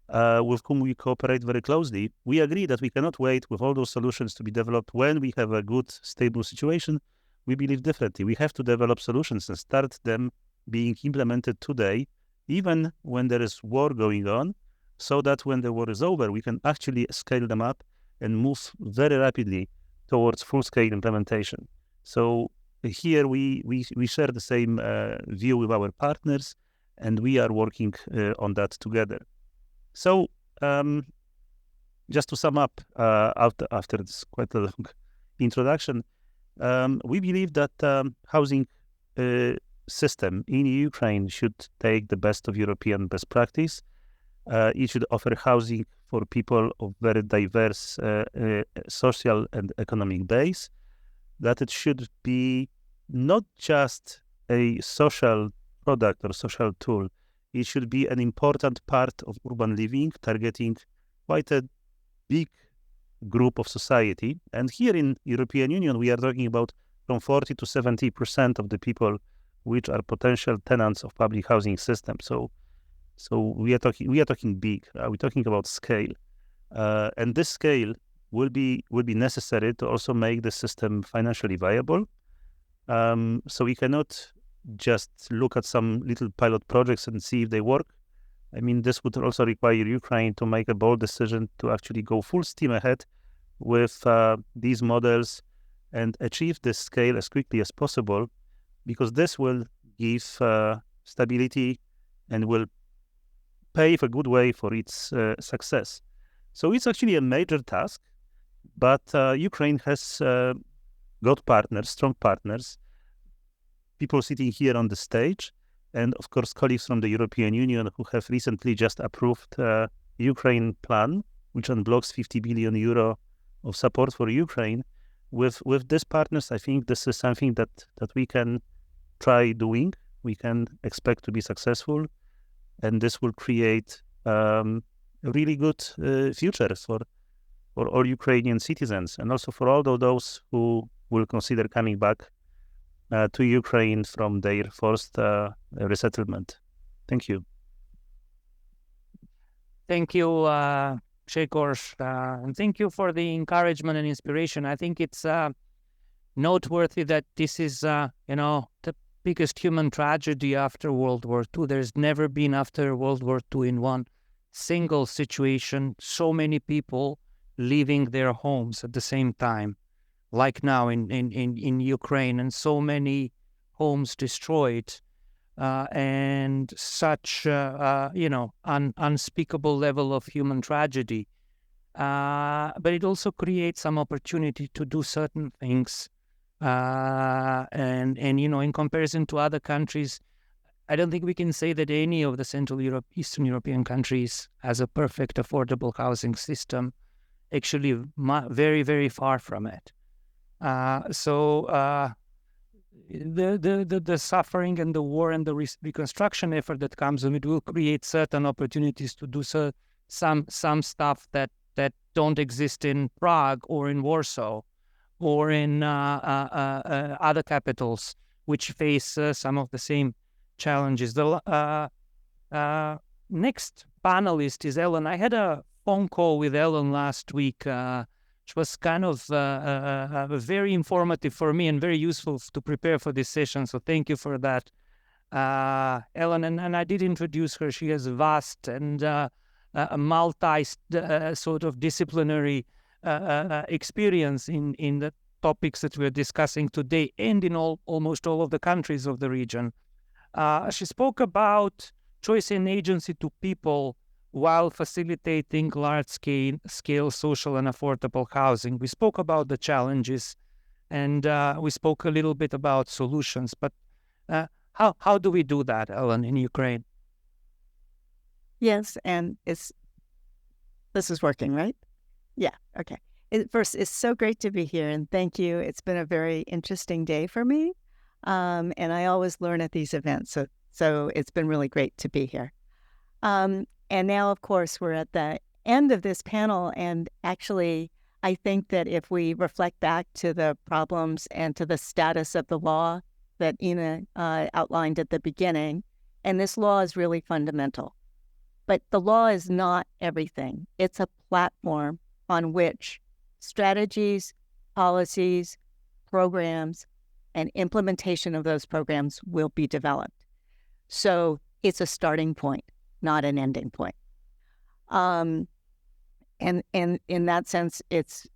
with whom we cooperate very closely, we agree that we cannot wait with all those solutions to be developed when we have a good, stable situation. We believe differently. We have to develop solutions and start them being implemented today, even when there is war going on, so that when the war is over, we can actually scale them up and move very rapidly towards full-scale implementation. So here we share the same view with our partners, and we are working on that together. So just to sum up after this quite a long introduction, we believe that housing system in Ukraine should take the best of European best practice. It should offer housing for people of very diverse social and economic base, that it should be not just a social product or social tool. It should be an important part of urban living, targeting quite a big group of society. And here in European Union, we are talking about from 40 to 70% of the people which are potential tenants of public housing system. So we are talking big. We're talking about scale, and this scale will be necessary to also make the system financially viable. So we cannot just look at some little pilot projects and see if they work. I mean, this would also require Ukraine to make a bold decision to actually go full steam ahead with these models and achieve this scale as quickly as possible, because this will give stability and will pave a good way for its success. So it's actually a major task, but Ukraine has got partners, strong partners, people sitting here on the stage, and of course colleagues from the European Union who have recently just approved Ukraine plan, which unblocks 50 billion euro of support for Ukraine. With these partners, I think this is something that we can try doing. We can expect to be successful, and this will create a really good future for all Ukrainian citizens, and also for all of those who will consider coming back to Ukraine from their forced resettlement. Thank you. Thank you, Shekor, and thank you for the encouragement and inspiration. I think it's noteworthy that this is, the biggest human tragedy after World War II. There's never been after World War II in one single situation so many people leaving their homes at the same time, like now in Ukraine, and so many homes destroyed, and such unspeakable level of human tragedy. But it also creates some opportunity to do certain things. And in comparison to other countries, I don't think we can say that any of the Central Europe, Eastern European countries has a perfect affordable housing system. Actually, very, very far from it. So the suffering and the war and the reconstruction effort that comes with it will create certain opportunities to do some stuff that don't exist in Prague or in Warsaw or in other capitals which face some of the same challenges. The next panelist is Ellen. I had a phone call with Ellen last week, which was kind of very informative for me and very useful to prepare for this session. So thank you for that, Ellen. And I did introduce her. She has vast and a multi sort of disciplinary experience in the topics that we're discussing today and in almost all of the countries of the region. She spoke about choice and agency to people while facilitating large-scale social and affordable housing. We spoke about the challenges, and we spoke a little bit about solutions. But how do we do that, Ellen, in Ukraine? Yes, and this is working, right? Yeah, okay. First, it's so great to be here, and thank you. It's been a very interesting day for me, and I always learn at these events, so it's been really great to be here. And now, of course, we're at the end of this panel. And actually, I think that if we reflect back to the problems and to the status of the law that Ina outlined at the beginning, and this law is really fundamental. But the law is not everything. It's a platform on which strategies, policies, programs, and implementation of those programs will be developed. So it's a starting point, not an ending point. And in that sense, it's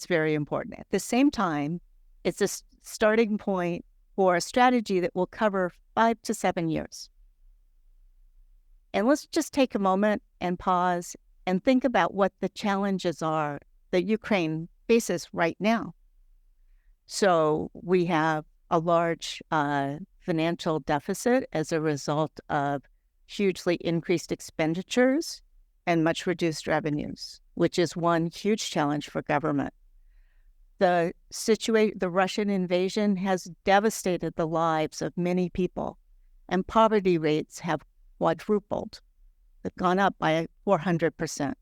very important. At the same time, it's a starting point for a strategy that will cover 5 to 7 years. And let's just take a moment and pause and think about what the challenges are that Ukraine faces right now. So we have a large financial deficit as a result of hugely increased expenditures and much reduced revenues, which is one huge challenge for government. The Russian invasion has devastated the lives of many people, and poverty rates have quadrupled. They've gone up by 400%.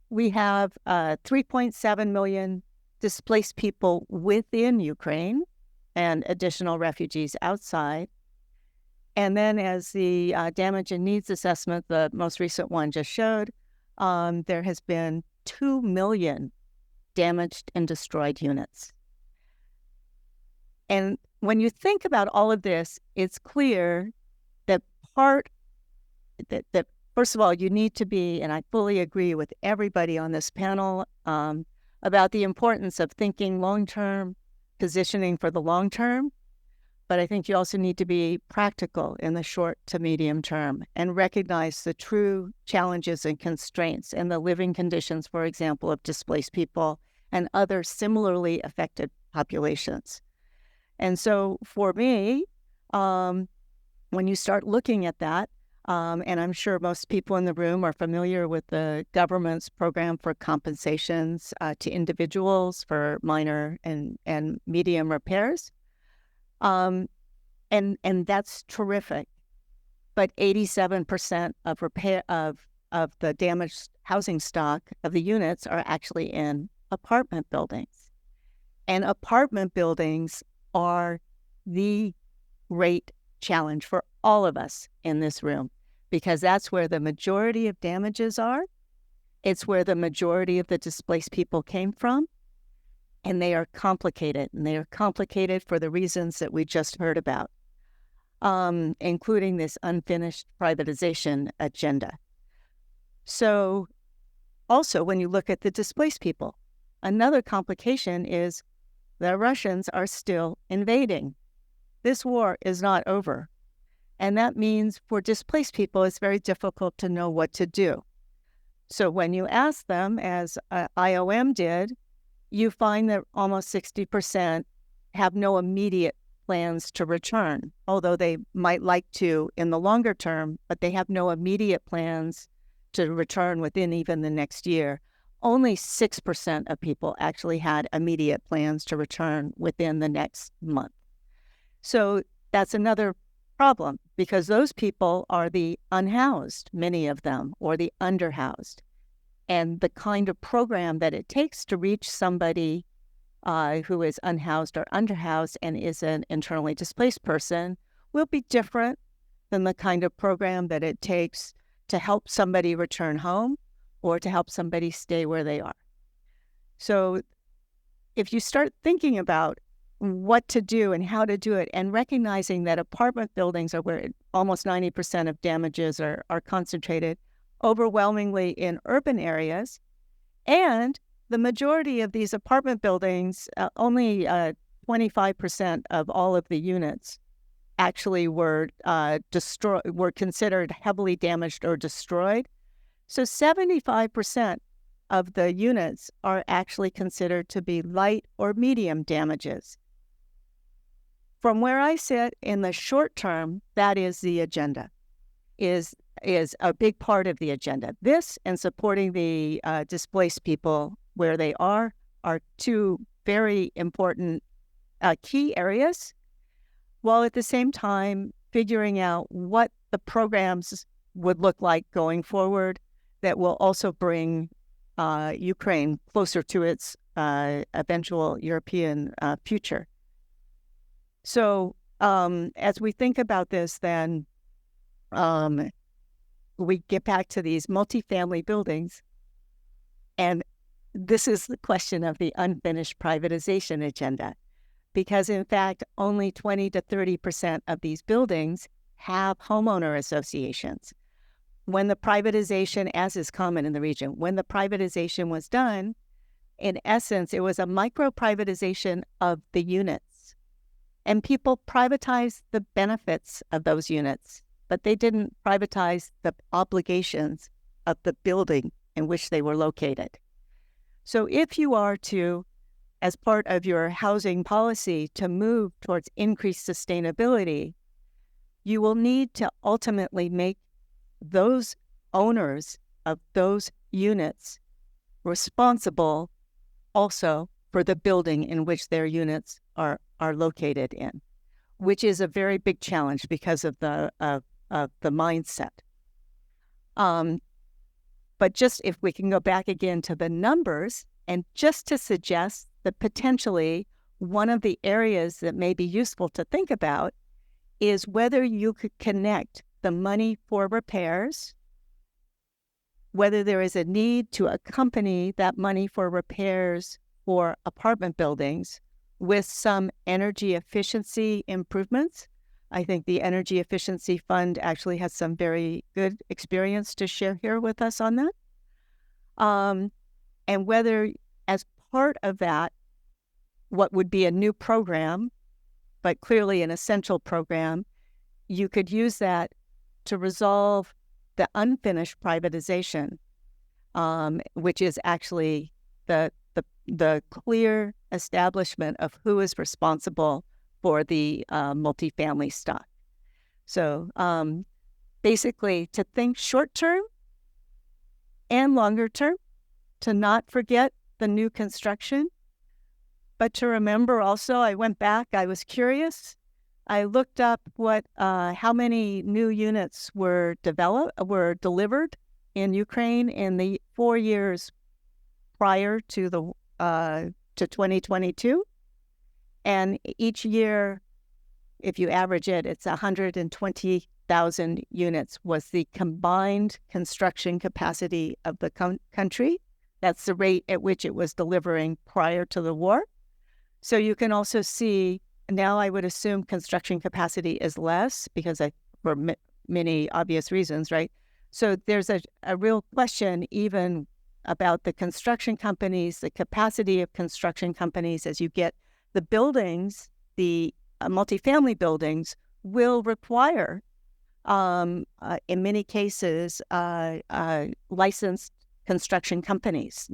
We have 3.7 million displaced people within Ukraine and additional refugees outside. And then as the damage and needs assessment, the most recent one just showed, there has been 2 million damaged and destroyed units. And when you think about all of this, it's clear that first of all, you need to be, and I fully agree with everybody on this panel, about the importance of thinking long-term, positioning for the long term. But I think you also need to be practical in the short to medium term and recognize the true challenges and constraints and the living conditions, for example, of displaced people and other similarly affected populations. And so for me, when you start looking at that, and I'm sure most people in the room are familiar with the government's program for compensations to individuals for minor and medium repairs. And that's terrific. But 87% of the damaged housing stock of the units are actually in apartment buildings. And apartment buildings are the great challenge for all of us in this room, because that's where the majority of damages are. It's where the majority of the displaced people came from. And they are complicated, and they are complicated for the reasons that we just heard about, including this unfinished privatization agenda. So also, when you look at the displaced people, another complication is the Russians are still invading. This war is not over. And that means for displaced people, it's very difficult to know what to do. So when you ask them, as IOM did, you find that almost 60% have no immediate plans to return, although they might like to in the longer term, but they have no immediate plans to return within even the next year. Only 6% of people actually had immediate plans to return within the next month. So that's another problem, because those people are the unhoused, many of them, or the underhoused. And the kind of program that it takes to reach somebody who is unhoused or underhoused and is an internally displaced person will be different than the kind of program that it takes to help somebody return home or to help somebody stay where they are. So if you start thinking about what to do and how to do it, and recognizing that apartment buildings are where almost 90% of damages are concentrated, overwhelmingly in urban areas, and the majority of these apartment buildings, only 25% of all of the units actually were considered heavily damaged or destroyed. So 75% of the units are actually considered to be light or medium damages. From where I sit in the short term, that is the agenda, is a big part of the agenda. This and supporting the displaced people where they are two very important key areas, while at the same time figuring out what the programs would look like going forward that will also bring Ukraine closer to its eventual European future. So as we think about this, then we get back to these multifamily buildings, and this is the question of the unfinished privatization agenda, because in fact, only 20 to 30% of these buildings have homeowner associations. When the privatization, as is common in the region, when the privatization was done, in essence, it was a micro-privatization of the units. And people privatized the benefits of those units, but they didn't privatize the obligations of the building in which they were located. So if you are to, as part of your housing policy, to move towards increased sustainability, you will need to ultimately make those owners of those units responsible also for the building in which their units are located in, which is a very big challenge because of the mindset. But just if we can go back again to the numbers, and just to suggest that potentially one of the areas that may be useful to think about is whether you could connect the money for repairs, whether there is a need to accompany that money for repairs for apartment buildings with some energy efficiency improvements. I think the Energy Efficiency Fund actually has some very good experience to share here with us on that. And whether as part of that, what would be a new program, but clearly an essential program, you could use that to resolve the unfinished privatization, which is actually the clear establishment of who is responsible for the multifamily stock. So basically, to think short term and longer term, to not forget the new construction, but to remember also, I went back, I was curious. I looked up how many new units were delivered in Ukraine in the 4 years prior to 2022, and each year, if you average it, it's 120,000 units was the combined construction capacity of the country. That's the rate at which it was delivering prior to the war. So you can also see. Now I would assume construction capacity is less because for many obvious reasons, right? So there's a real question even about the construction companies, the capacity of construction companies as you get the buildings, the multifamily buildings will require, in many cases, licensed construction companies,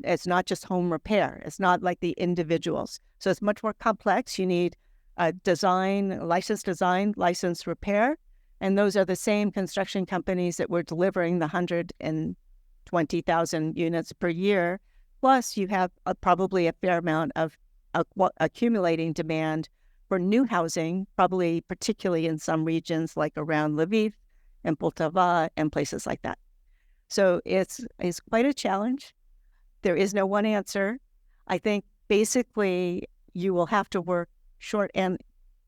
it's not just home repair. It's not like the individuals. So it's much more complex. You need licensed design, licensed repair. And those are the same construction companies that were delivering the 120,000 units per year. Plus, you have probably a fair amount of accumulating demand for new housing, probably particularly in some regions like around Lviv and Poltava and places like that. So it's quite a challenge. There is no one answer. I think basically you will have to work short and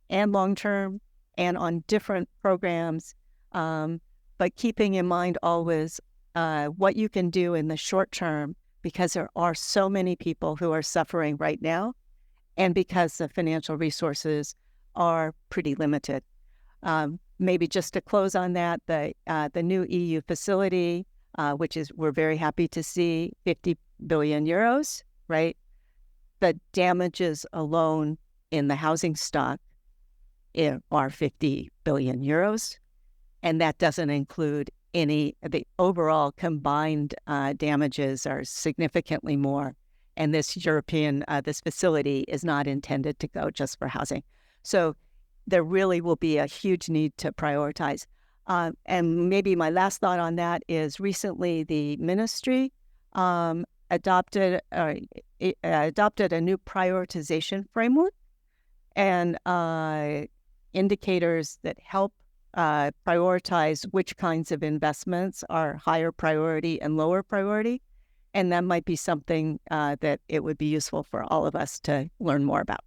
long term and on different programs, but keeping in mind always what you can do in the short term, because there are so many people who are suffering right now, and because the financial resources are pretty limited. Maybe just to close on that, the new EU facility, which is we're very happy to see, 50 billion euros, right? The damages alone in the housing stock are 50 billion euros, and that doesn't include the overall combined damages are significantly more. And this this facility is not intended to go just for housing. So there really will be a huge need to prioritize. And maybe my last thought on that is recently the ministry adopted a new prioritization framework and indicators that help prioritize which kinds of investments are higher priority and lower priority. And that might be something that it would be useful for all of us to learn more about.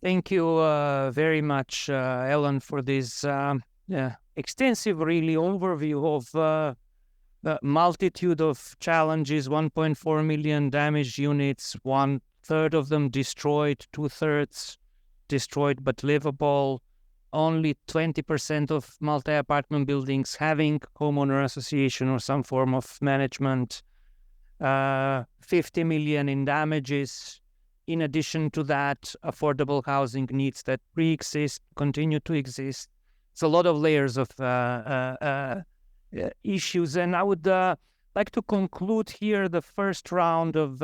Thank you very much, Ellen, for this extensive, really, overview of the multitude of challenges. 1.4 million damaged units, 1/3 of them destroyed, 2/3 destroyed but livable. Only 20% of multi-apartment buildings having homeowner association or some form of management. 50 million in damages. In addition to that, affordable housing needs that pre-exist, continue to exist. It's a lot of layers of issues, and I would like to conclude here the first round of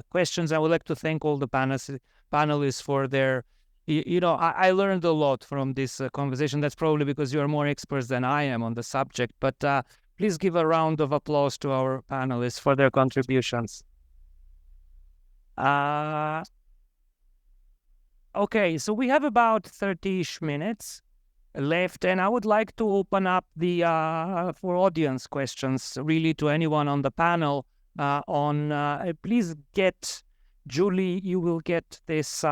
questions. I would like to thank all the panelists for their. I learned a lot from this conversation. That's probably because you are more experts than I am on the subject. But please give a round of applause to our panelists for their contributions. Okay, so we have about 30-ish minutes left, and I would like to open up the for audience questions, really, to anyone on the panel. Please get Julie. You will get this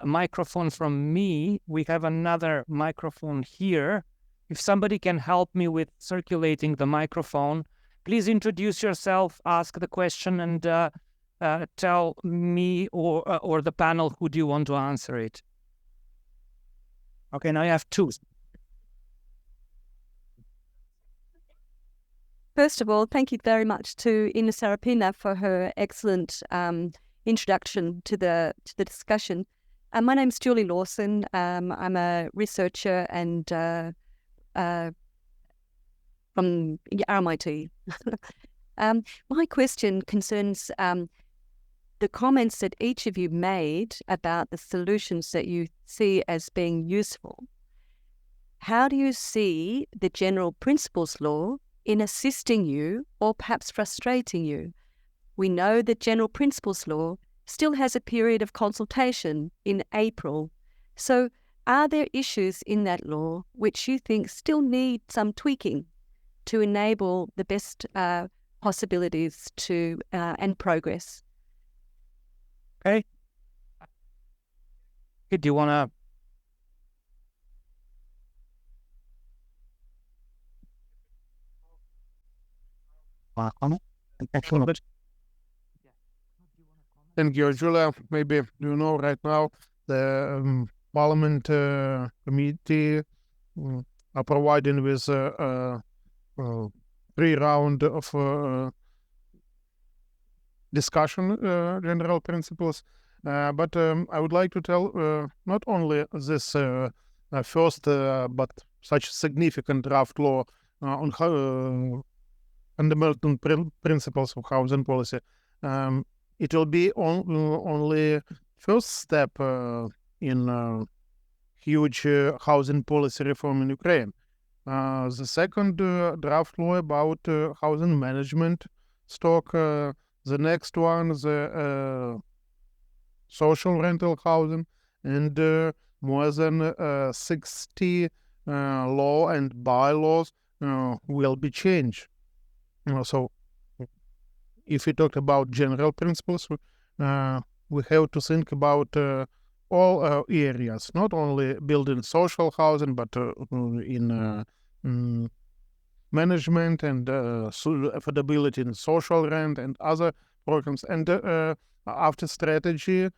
microphone from me. We have another microphone here. If somebody can help me with circulating the microphone, please introduce yourself, ask the question, and tell me or the panel who do you want to answer it. Okay, now you have two. First of all, thank you very much to Ina Sarapina for her excellent introduction to the discussion. My name's Julie Lawson. I'm a researcher and from RMIT. My question concerns the comments that each of you made about the solutions that you see as being useful. How do you see the general principles law in assisting you or perhaps frustrating you? We know that general principles law still has a period of consultation in April. So are there issues in that law which you think still need some tweaking to enable the best possibilities to and progress? Okay. Do you want to? Thank you, Julia. Maybe you know right now the Parliament committee are providing with 3 rounds of discussion, general principles. But I would like to tell not only this first, but such significant draft law on fundamental principles of housing policy. It will be only first step in huge housing policy reform in Ukraine. The second draft law about housing management stock. The next one, the social rental housing, and more than 60 law and bylaws will be changed. So if we talk about general principles, we have to think about all areas, not only building social housing, but in management and affordability in social rent and other programs. And after strategy,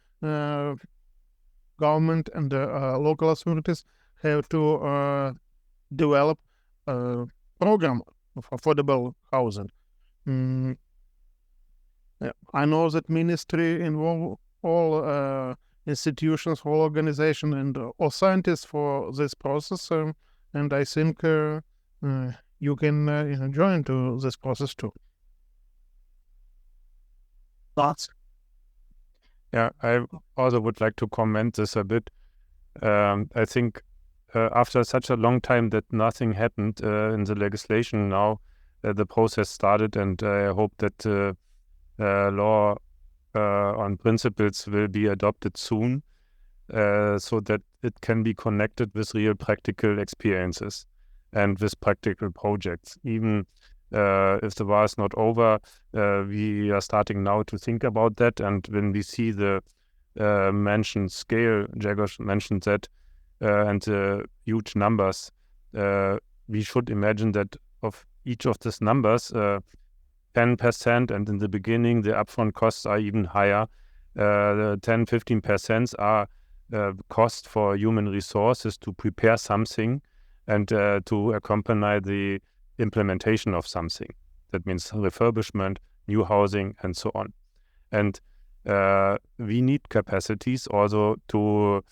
government and local authorities have to develop a program of affordable housing. I know that ministry involve all institutions, all organizations, and all scientists for this process, and I think you can join to this process too. Thoughts? Yeah, I also would like to comment this a bit. I think after such a long time that nothing happened in the legislation, now the process started, and I hope that law on principles will be adopted soon. so that it can be connected with real practical experiences and with practical projects. Even if the war is not over, we are starting now to think about that. And when we see the mentioned scale, Grzegorz mentioned that, and the huge numbers, we should imagine that of each of these numbers, 10%, and in the beginning, the upfront costs are even higher. 10-15% are cost for human resources to prepare something and to accompany the implementation of something. That means refurbishment, new housing, and so on. And we need capacities also to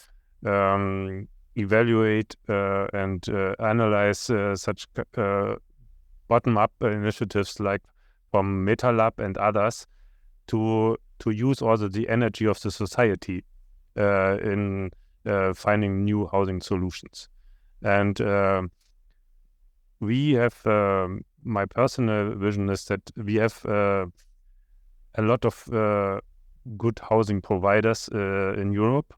evaluate and analyze such bottom-up initiatives like from MetaLab and others to use also the energy of the society in finding new housing solutions. And we have, my personal vision is that we have a lot of good housing providers in Europe,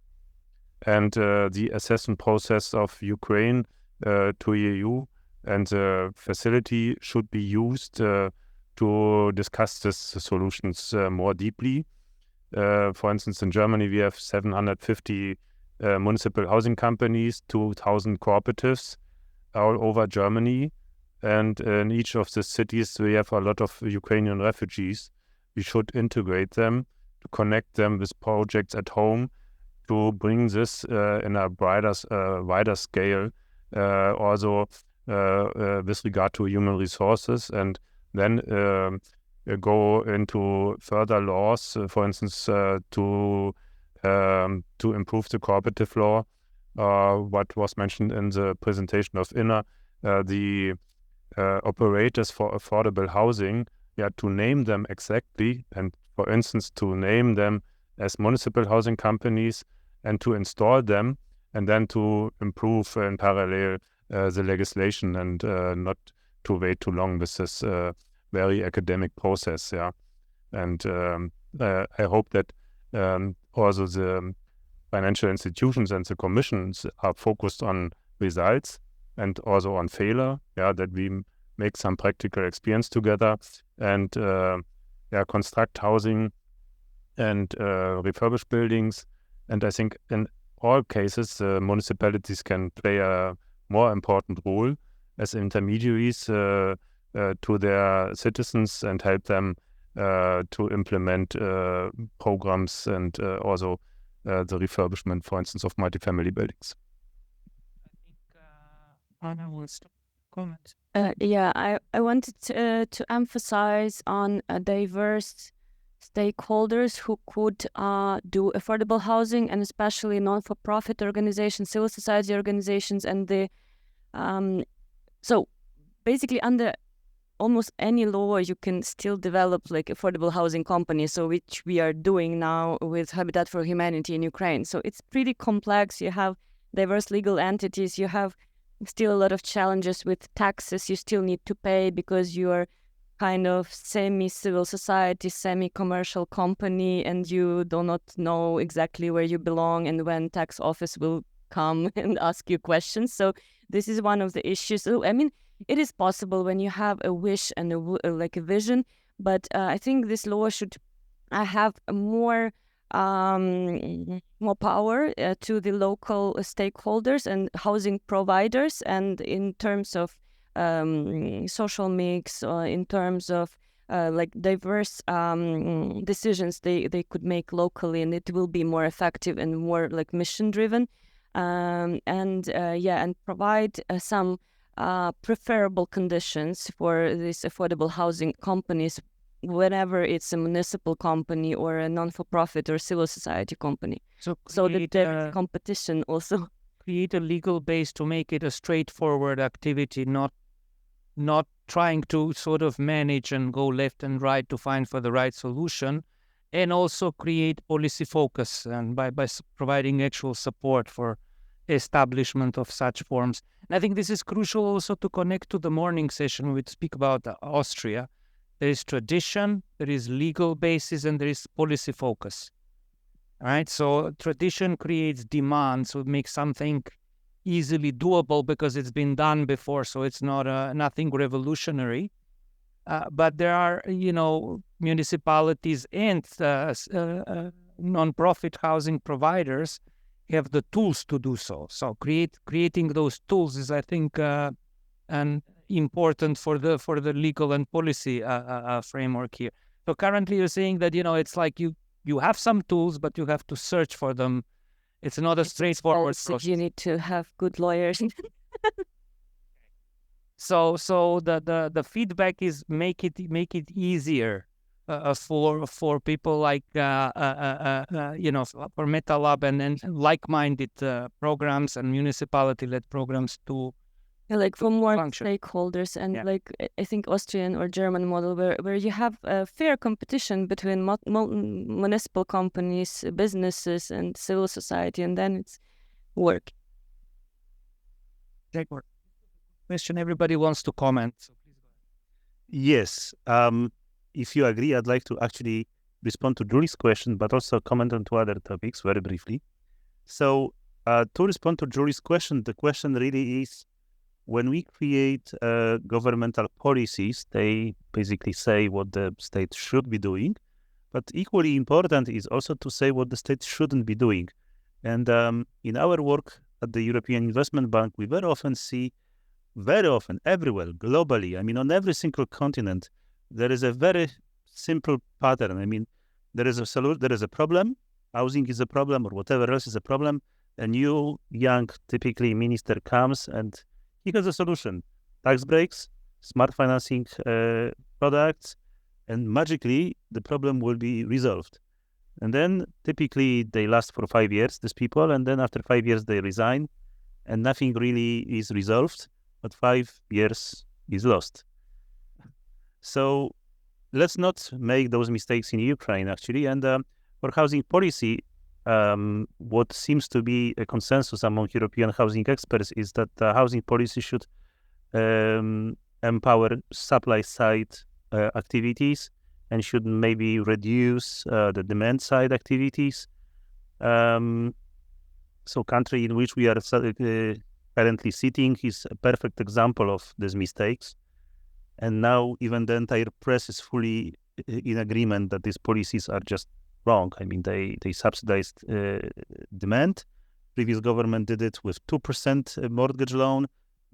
and the assessment process of Ukraine to EU and the facility should be used to discuss these solutions more deeply. For instance, in Germany, we have 750 municipal housing companies, 2,000 cooperatives all over Germany. And in each of the cities, we have a lot of Ukrainian refugees. We should integrate them, to connect them with projects at home, to bring this in a wider scale, also with regard to human resources, and then go into further laws, for instance, to improve the cooperative law. What was mentioned in the presentation of Inna, the operators for affordable housing, to name them exactly, and for instance, to name them as municipal housing companies and to install them, and then to improve in parallel the legislation and not to wait too long with this very academic process. And I hope that also the financial institutions and the commissions are focused on results and also on failure, that we make some practical experience together and construct housing and refurbish buildings. And I think in all cases, municipalities can play a more important role as intermediaries to their citizens and help them to implement programs and also the refurbishment, for instance, of multifamily buildings. I think Anna wants to comment. I wanted to emphasize on diverse stakeholders who could do affordable housing, and especially non-for-profit organizations, civil society organizations, and the so basically under almost any law you can still develop like affordable housing companies, so which we are doing now with Habitat for Humanity in Ukraine. So it's pretty complex. You have diverse legal entities, you have still a lot of challenges with taxes you still need to pay because you are kind of semi-civil society, semi-commercial company, and you do not know exactly where you belong and when tax office will come and ask you questions. So this is one of the issues. So, I mean, it is possible when you have a wish and a vision, but I think this law should have more power to the local stakeholders and housing providers, and in terms of social mix, or in terms of like diverse decisions they could make locally, and it will be more effective and more like mission driven, and provide some preferable conditions for these affordable housing companies, whenever it's a municipal company or a non-for-profit or civil society company. So that there is competition also. Create a legal base to make it a straightforward activity, not trying to sort of manage and go left and right to find for the right solution, and also create policy focus and by providing actual support for establishment of such forms. And I think this is crucial also to connect to the morning session. We speak about Austria. There is tradition, there is legal basis, and there is policy focus. right? So tradition creates demand, so it makes something easily doable because it's been done before, so it's not nothing revolutionary. But there are, municipalities and non-profit housing providers have the tools to do so. So creating those tools is, I think, and important for the legal and policy framework here. So currently, you're saying that it's like you have some tools, but you have to search for them. It's not a straightforward process. You need to have good lawyers. So the feedback is make it easier for people like for MetaLab and like-minded programs and municipality-led programs to Like for more function. stakeholders and Yeah. like I think Austrian or German model where you have a fair competition between municipal companies, businesses and civil society, and then it's work. Question everybody wants to comment. So please go ahead. Yes. If you agree, I'd like to actually respond to Julie's question, but also comment on two other topics very briefly. So to respond to Julie's question, the question really is, when we create governmental policies, they basically say what the state should be doing. But equally important is also to say what the state shouldn't be doing. And in our work at the European Investment Bank, we very often, everywhere, globally, I mean, on every single continent, there is a very simple pattern. I mean, there is a problem, housing is a problem, or whatever else is a problem. A new, young, typically minister comes and he has a solution. Tax breaks, smart financing products, and magically the problem will be resolved. And then typically they last for 5 years, these people, and then after 5 years they resign and nothing really is resolved, but 5 years is lost. So let's not make those mistakes in Ukraine, actually. And for housing policy, what seems to be a consensus among European housing experts is that housing policy should empower supply side activities and should maybe reduce the demand side activities. So country in which we are currently sitting is a perfect example of these mistakes. And now even the entire press is fully in agreement that these policies are just wrong. I mean, they subsidized demand. Previous government did it with 2% mortgage loan.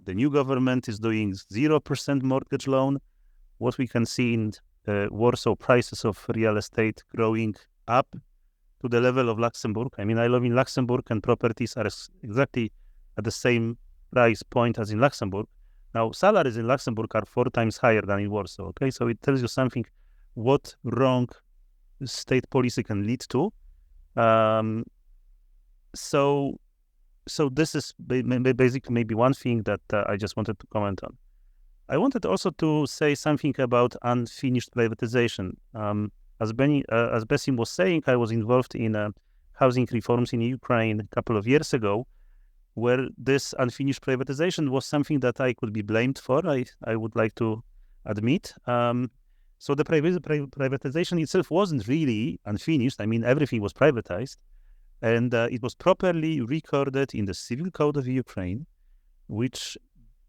The new government is doing 0% mortgage loan. What we can see in Warsaw, prices of real estate growing up to the level of Luxembourg. I mean, I live in Luxembourg and properties are exactly at the same price point as in Luxembourg. Now, salaries in Luxembourg are 4 times higher than in Warsaw, okay? So it tells you something what wrong state policy can lead to. So this is basically maybe one thing that I just wanted to comment on. I wanted also to say something about unfinished privatization. As Besim was saying, I was involved in housing reforms in Ukraine a couple of years ago, where this unfinished privatization was something that I could be blamed for, I would like to admit. So the privatization itself wasn't really unfinished. I mean, everything was privatized. And it was properly recorded in the Civil Code of Ukraine, which,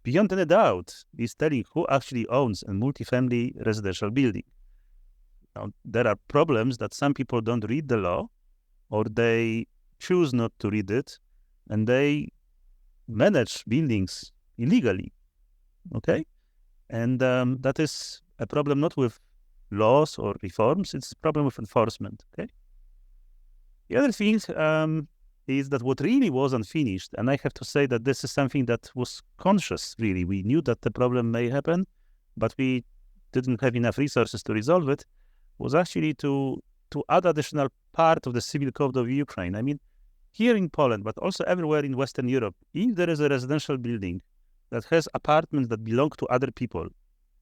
beyond any doubt, is telling who actually owns a multifamily residential building. Now, there are problems that some people don't read the law, or they choose not to read it, and they manage buildings illegally, okay? And that is a problem not with laws or reforms, it's a problem with enforcement, okay? The other thing is that what really was unfinished, and I have to say that this is something that was conscious, really. We knew that the problem may happen, but we didn't have enough resources to resolve it, was actually to add additional part of the Civil Code of Ukraine. I mean, here in Poland, but also everywhere in Western Europe, if there is a residential building that has apartments that belong to other people,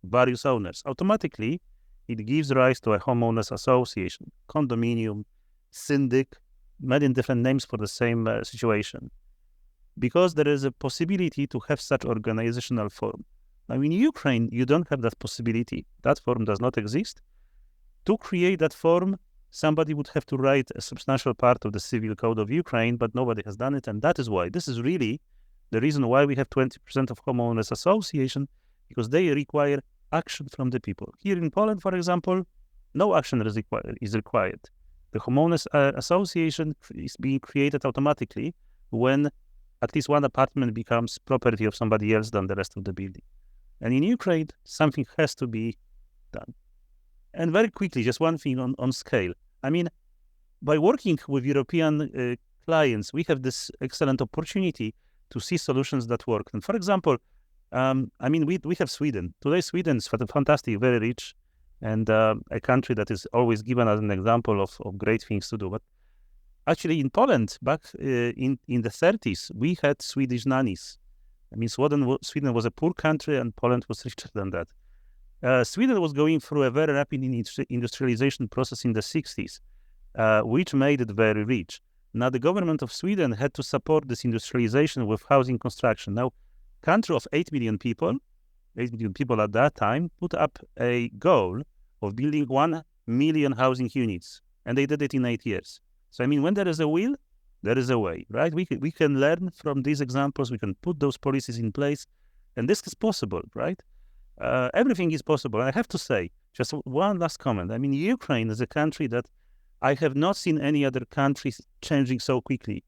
various owners, automatically it gives rise to a homeowners association, condominium, syndic, many different names for the same situation, because there is a possibility to have such organizational form. Now in Ukraine, you don't have that possibility. That form does not exist. To create that form, somebody would have to write a substantial part of the civil code of Ukraine, but nobody has done it. And that is why. This is really the reason why we have 20% of homeowners association, because they require action from the people. Here in Poland, for example, no action is required. The homeowners association is being created automatically when at least one apartment becomes property of somebody else than the rest of the building. And in Ukraine, something has to be done. And very quickly, just one thing on scale. I mean, by working with European clients, we have this excellent opportunity to see solutions that work. And for example, we have Sweden. Today, Sweden is fantastic, very rich, and a country that is always given as an example of great things to do. But actually, in Poland, back in the 30s, we had Swedish nannies. I mean, Sweden was a poor country, and Poland was richer than that. Sweden was going through a very rapid industrialization process in the 60s, which made it very rich. Now, the government of Sweden had to support this industrialization with housing construction. Now, country of 8 million people at that time, put up a goal of building 1 million housing units, and they did it in 8 years. So, I mean, when there is a will, there is a way, right? We can learn from these examples. We can put those policies in place, and this is possible, right? Everything is possible. I have to say, just one last comment. I mean, Ukraine is a country that I have not seen any other countries changing so quickly.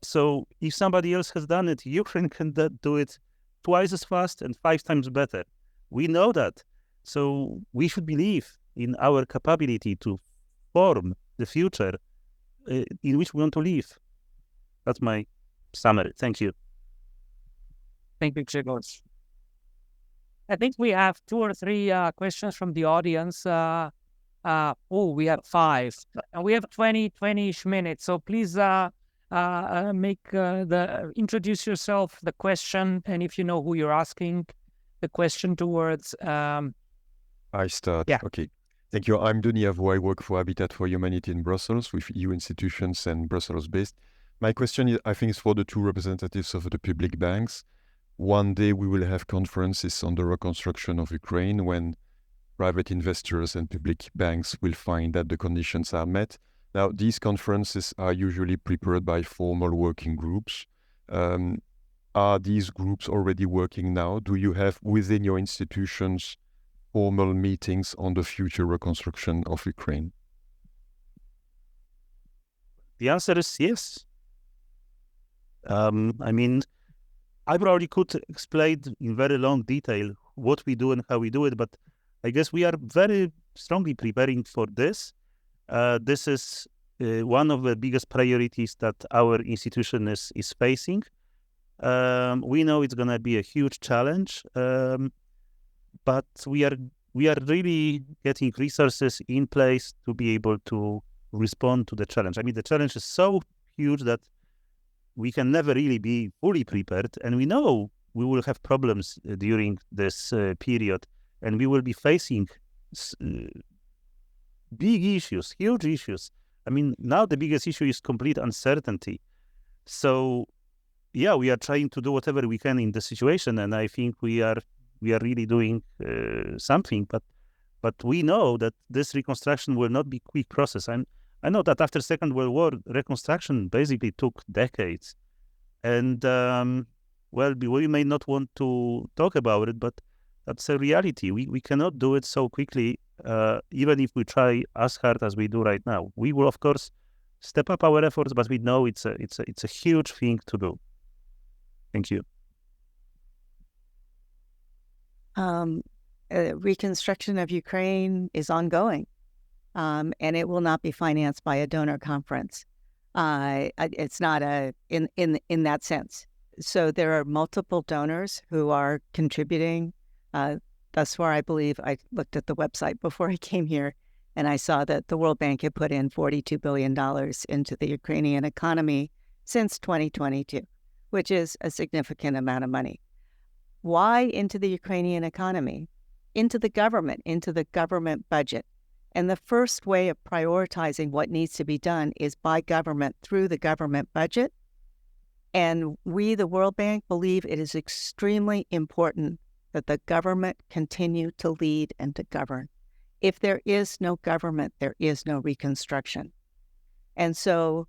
So if somebody else has done it, Ukraine can do it twice as fast and 5 times better. We know that. So we should believe in our capability to form the future in which we want to live. That's my summary. Thank you. Thank you, Grzegorz. I think we have 2 or 3 questions from the audience. We have 5, and we have 20-ish minutes. So please introduce yourself, the question, and if you know who you're asking the question towards. I start. Yeah. Okay. Thank you. I'm Denis Avo. I work for Habitat for Humanity in Brussels with EU institutions and Brussels-based. My question is, I think, is for the 2 representatives of the public banks. One day we will have conferences on the reconstruction of Ukraine when private investors and public banks will find that the conditions are met. Now, these conferences are usually prepared by formal working groups. Are these groups already working now? Do you have within your institutions formal meetings on the future reconstruction of Ukraine? The answer is yes. I probably could explain in very long detail what we do and how we do it, but I guess we are very strongly preparing for this. This is one of the biggest priorities that our institution is facing. We know it's going to be a huge challenge, but we are really getting resources in place to be able to respond to the challenge. I mean, the challenge is so huge that we can never really be fully prepared, and we know we will have problems during this period, and we will be facing big issues, huge issues. I mean, now the biggest issue is complete uncertainty. So, yeah, we are trying to do whatever we can in the situation, and I think we are really doing something. But we know that this reconstruction will not be a quick process. I know that after Second World War, reconstruction basically took decades. And, we may not want to talk about it, but that's a reality. We cannot do it so quickly, even if we try as hard as we do right now. We will, of course, step up our efforts, but we know it's a huge thing to do. Thank you. Reconstruction of Ukraine is ongoing. And it will not be financed by a donor conference. It's not in that sense. So there are multiple donors who are contributing. Thus far, I believe I looked at the website before I came here, and I saw that the World Bank had put in $42 billion into the Ukrainian economy since 2022, which is a significant amount of money. Why into the Ukrainian economy? Into the government budget. And the first way of prioritizing what needs to be done is by government through the government budget. And we, the World Bank, believe it is extremely important that the government continue to lead and to govern. if there is no government, there is no reconstruction. And so,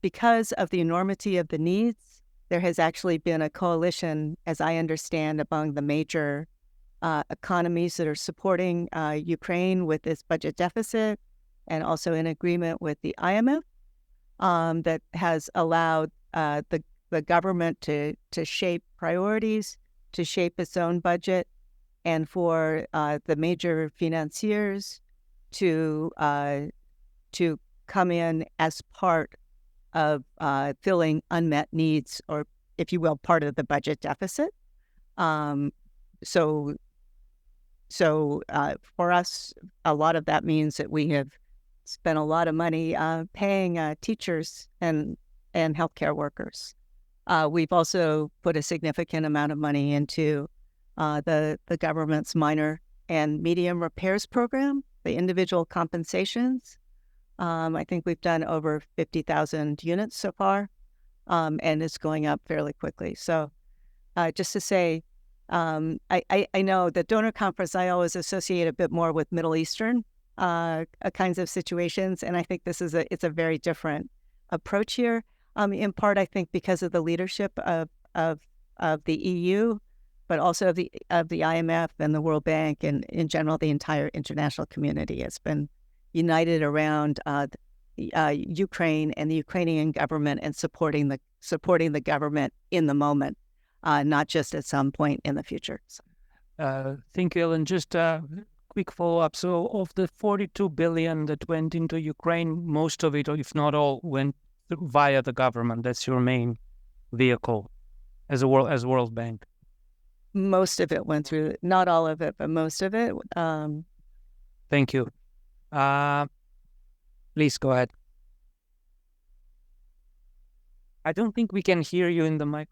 because of the enormity of the needs, there has actually been a coalition, as I understand, among the major economies that are supporting Ukraine with its budget deficit, and also in agreement with the IMF, that has allowed the government to shape priorities, to shape its own budget, and for the major financiers to come in as part of filling unmet needs, or, if you will, part of the budget deficit. So for us, a lot of that means that we have spent a lot of money paying teachers and healthcare workers. We've also put a significant amount of money into the government's minor and medium repairs program, the individual compensations. I think we've done over 50,000 units so far, and it's going up fairly quickly. So just to say, I know the donor conference I always associate a bit more with Middle Eastern kinds of situations, and I think it's a very different approach here. In part, I think because of the leadership of the EU, but also of the IMF and the World Bank, and in general the entire international community has been united around Ukraine and the Ukrainian government, and supporting the government in the moment, not just at some point in the future. Thank you, Ellen. Just a quick follow-up. So of the 42 billion that went into Ukraine, most of it, or if not all, went via the government. That's your main vehicle as World Bank. Most of it went through, not all of it, but most of it. Thank you. Please go ahead. I don't think we can hear you in the mic.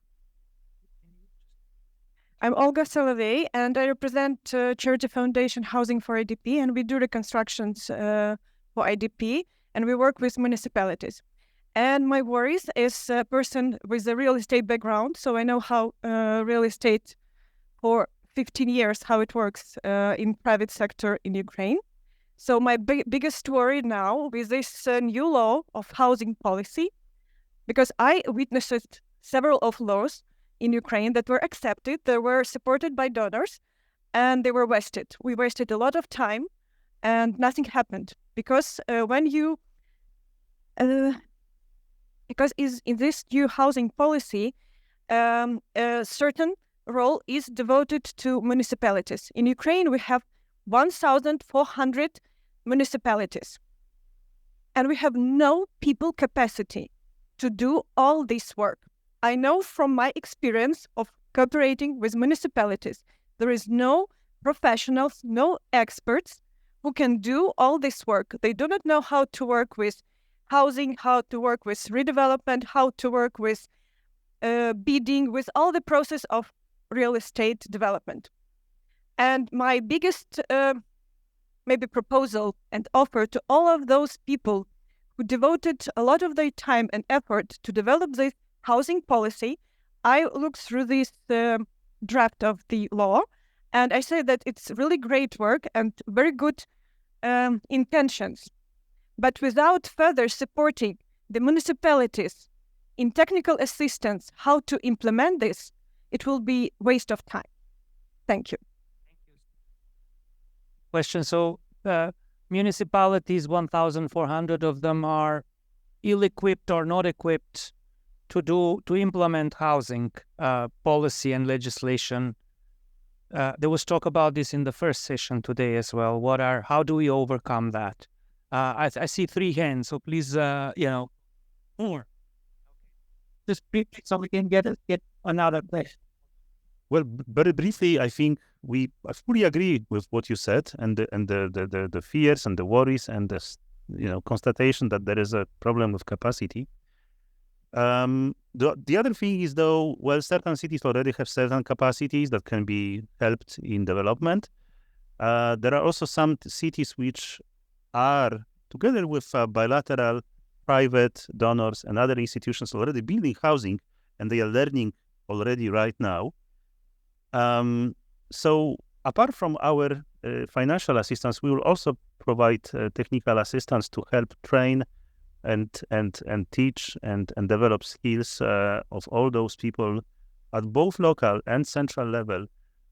I'm Olga Solovey, and I represent Charity Foundation Housing for IDP, and we do reconstructions for IDP, and we work with municipalities. And my worries is a person with a real estate background, so I know how real estate for 15 years, how it works in private sector in Ukraine. So my biggest worry now with this new law of housing policy, because I witnessed several of laws in Ukraine that were accepted, they were supported by donors, and they were wasted. We wasted a lot of time, and nothing happened because because in this new housing policy, a certain role is devoted to municipalities. In Ukraine, we have 1,400 municipalities, and we have no people capacity to do all this work. I know from my experience of cooperating with municipalities, there is no professionals, no experts who can do all this work. They do not know how to work with housing, how to work with redevelopment, how to work with bidding, with all the process of real estate development. And my biggest maybe proposal and offer to all of those people who devoted a lot of their time and effort to develop this housing policy, I looked through this draft of the law, and I say that it's really great work and very good intentions. But without further supporting the municipalities in technical assistance, how to implement this, it will be waste of time. Thank you. Question. So municipalities, 1,400 of them are ill-equipped or not equipped to implement housing policy and legislation. There was talk about this in the first session today as well. How do we overcome that? I see 3 hands, so please, more. Just so we can get another question. Well, very briefly, I think I fully agree with what you said, and the fears and the worries and the constatation that there is a problem with capacity. The other thing is, though, certain cities already have certain capacities that can be helped in development. There are also some cities which are, together with bilateral private donors and other institutions, already building housing, and they are learning already right now. So apart from our financial assistance, we will also provide technical assistance to help train and teach and develop skills of all those people at both local and central level.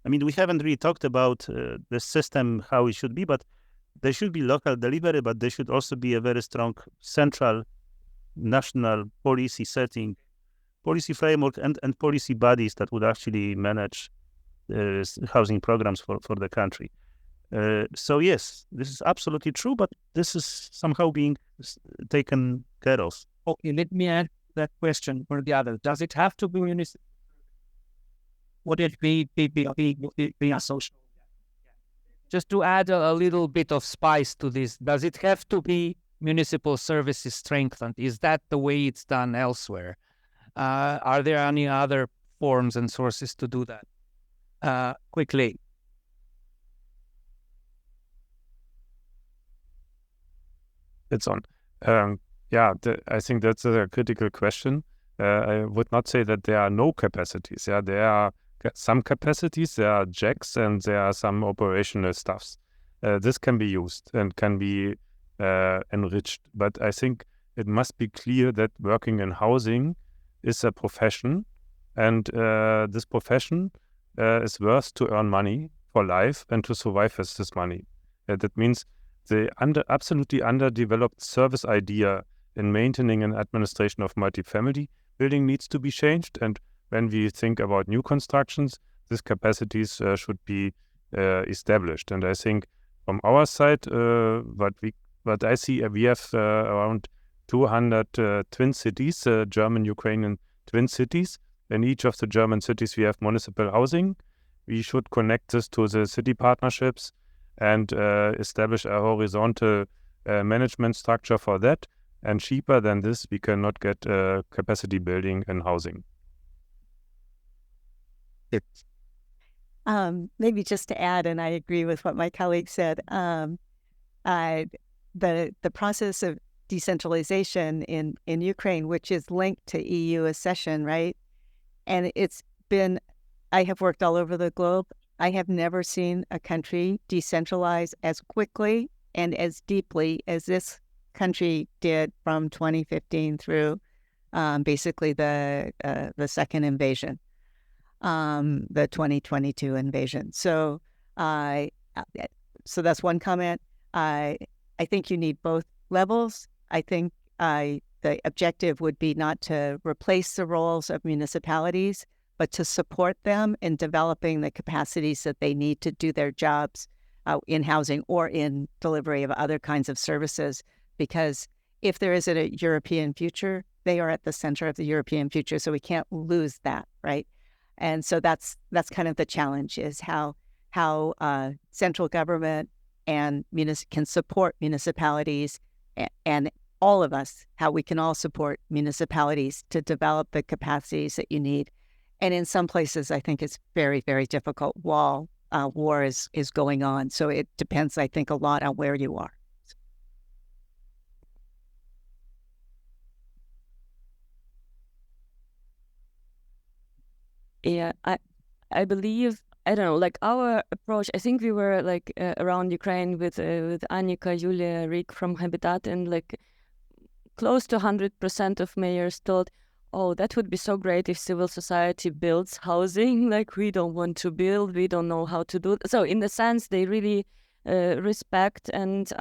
I mean, we haven't really talked about the system, how it should be, but there should be local delivery, but there should also be a very strong central national policy setting, policy framework and policy bodies that would actually manage housing programs for the country. So yes, this is absolutely true, but this is somehow being taken care of. Okay, let me add that question for the other. Does it have to be municipal? Would it be a social? Just to add a little bit of spice to this, does it have to be municipal services strengthened? Is that the way it's done elsewhere? Are there any other forms and sources to do that? Quickly. It's on. I think that's a critical question. I would not say that there are no capacities. Yeah, there are some capacities, there are jacks, and there are some operational stuffs. This can be used and can be enriched. But I think it must be clear that working in housing is a profession, and this profession is worth to earn money for life and to survive with this money. That means the absolutely underdeveloped service idea in maintaining and administration of multifamily building needs to be changed. And when we think about new constructions, these capacities should be established. And I think from our side, what I see, we have around 200 twin cities, German-Ukrainian twin cities. In each of the German cities, we have municipal housing. We should connect this to the city partnerships and establish a horizontal management structure for that. And cheaper than this, we cannot get capacity building and housing. Maybe just to add, and I agree with what my colleague said, the process of decentralization in Ukraine, which is linked to EU accession, right? And I have worked all over the globe. I have never seen a country decentralize as quickly and as deeply as this country did from 2015 through basically the second invasion, the 2022 invasion. So that's one comment. I think you need both levels. I think the objective would be not to replace the roles of municipalities, but to support them in developing the capacities that they need to do their jobs in housing or in delivery of other kinds of services. Because if there is a European future, they are at the center of the European future. So we can't lose that, right? And so that's kind of the challenge, is how central government and can support municipalities, and all of us, how we can all support municipalities to develop the capacities that you need. And in some places, I think it's very, very difficult while war is going on. So it depends, I think, a lot on where you are. Yeah, I believe, I don't know, like our approach, I think we were like around Ukraine with Annika, Julia, Rick from Habitat, and like close to 100% of mayors thought, oh, that would be so great if civil society builds housing. Like, we don't want to build, we don't know how to do it. So in the sense, they really respect and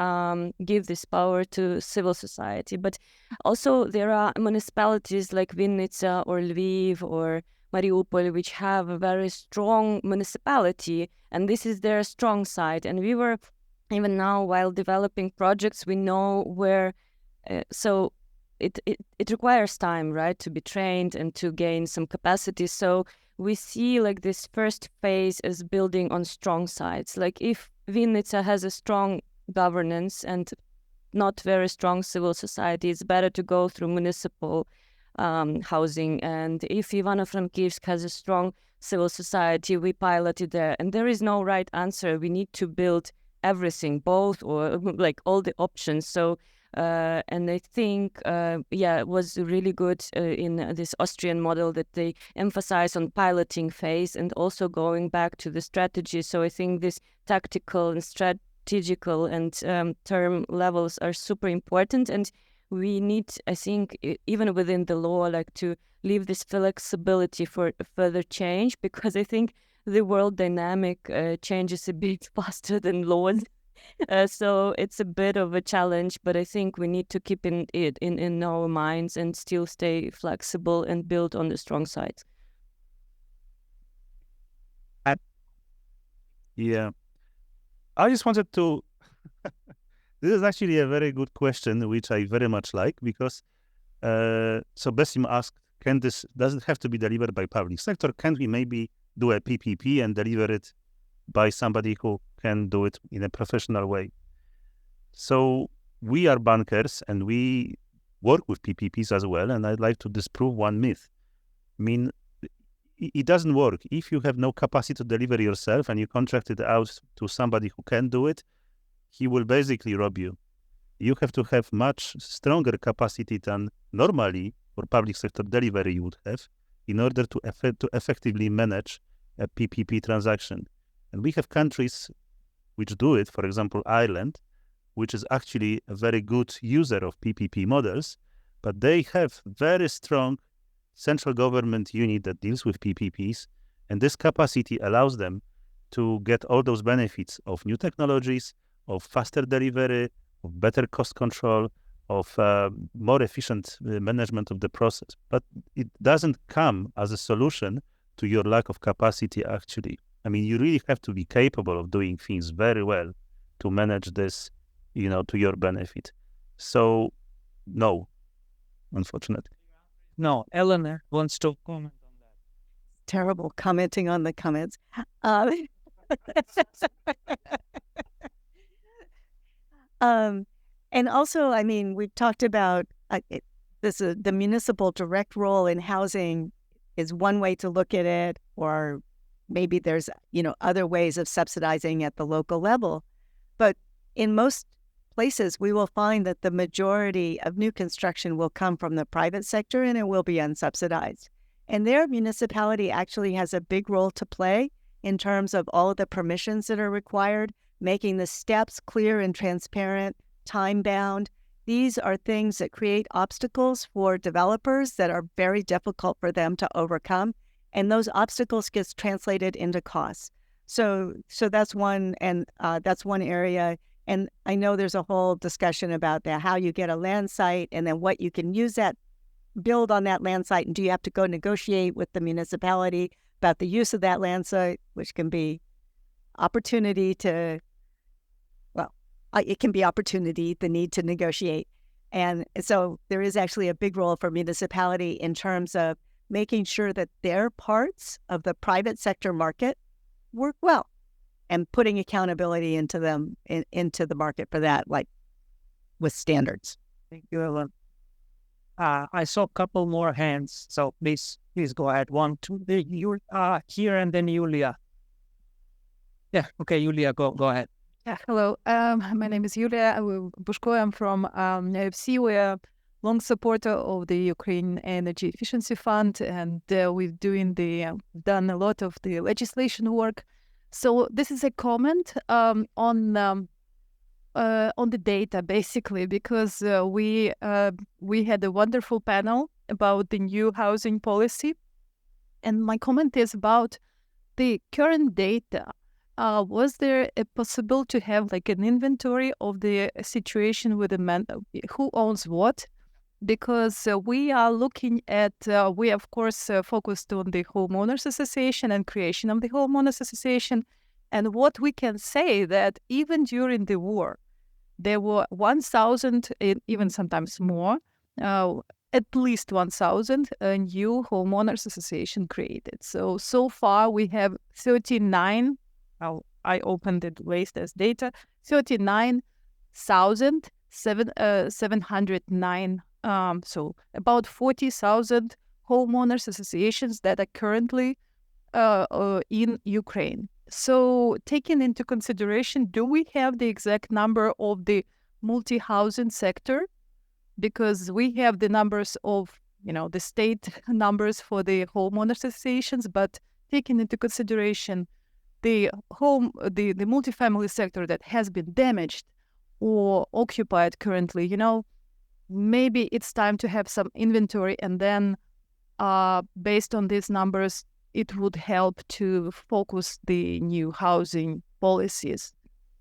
give this power to civil society. But also there are municipalities like Vinnytsia or Lviv or Mariupol, which have a very strong municipality, and this is their strong side. And we were, even now, while developing projects, we know where, so it requires time, right, to be trained and to gain some capacity. So we see like this first phase as building on strong sides. Like if Vinnytsia has a strong governance and not very strong civil society, it's better to go through municipal housing. And if Ivano-Frankivsk has a strong civil society, we pilot it there. And there is no right answer. We need to build everything, both or like all the options. So and I think it was really good in this Austrian model that they emphasize on piloting phase and also going back to the strategy. So I think this tactical and strategical and term levels are super important, and we need, I think, even within the law, like to leave this flexibility for further change, because I think the world dynamic changes a bit faster than laws. So it's a bit of a challenge, but I think we need to keep it in our minds and still stay flexible and build on the strong sides. Yeah. I just wanted to... This is actually a very good question, which I very much like, because so Besim asked, does it have to be delivered by public sector? Can we maybe do a PPP and deliver it by somebody who can do it in a professional way? So we are bankers and we work with PPPs as well, and I'd like to disprove one myth. I mean, it doesn't work. If you have no capacity to deliver yourself and you contract it out to somebody who can do it, he will basically rob you. You have to have much stronger capacity than normally for public sector delivery you would have in order to effectively manage a PPP transaction. And we have countries which do it, for example, Ireland, which is actually a very good user of PPP models, but they have very strong central government unit that deals with PPPs, and this capacity allows them to get all those benefits of new technologies, of faster delivery, of better cost control, of more efficient management of the process. But it doesn't come as a solution to your lack of capacity, actually. I mean, you really have to be capable of doing things very well to manage this, to your benefit. So, no, unfortunately. No, Eleanor wants to comment on that. Terrible commenting on the comments. And also, I mean, we've talked about the municipal direct role in housing is one way to look at it, or maybe there's, other ways of subsidizing at the local level. But in most places, we will find that the majority of new construction will come from the private sector and it will be unsubsidized. And their municipality actually has a big role to play in terms of all of the permissions that are required, making the steps clear and transparent, time-bound. These are things that create obstacles for developers that are very difficult for them to overcome, and those obstacles gets translated into costs. So that's one, and that's one area. And I know there's a whole discussion about that, how you get a land site and then what you can use that, build on that land site, and do you have to go negotiate with the municipality about the use of that land site, which can be opportunity to, it can be opportunity, the need to negotiate. And so there is actually a big role for municipality in terms of making sure that their parts of the private sector market work well and putting accountability into them, into the market for that, like with standards. Thank you, Ellen. I saw a couple more hands, so please go ahead. One, two, you're here, and then Julia. Yeah, okay, Julia, go ahead. Yeah, hello. My name is Yulia Bushko. I'm from AFC. We're a long supporter of the Ukraine Energy Efficiency Fund, and we've done a lot of the legislation work. So this is a comment on the data, basically, because we had a wonderful panel about the new housing policy, and my comment is about the current data. Was there a possible to have like an inventory of the situation with who owns what? Because we are looking at, we of course focused on the homeowners association and creation of the homeowners association. And what we can say that even during the war, there were 1,000, even sometimes more, at least 1,000 new homeowners association created. So far we have 39. I opened the latest data, 39,709. So about 40,000 homeowners associations that are currently in Ukraine. So, taking into consideration, do we have the exact number of the multi-housing sector? Because we have the numbers of, the state numbers for the homeowner associations, but taking into consideration the multifamily sector that has been damaged or occupied currently, maybe it's time to have some inventory, and then based on these numbers, it would help to focus the new housing policies.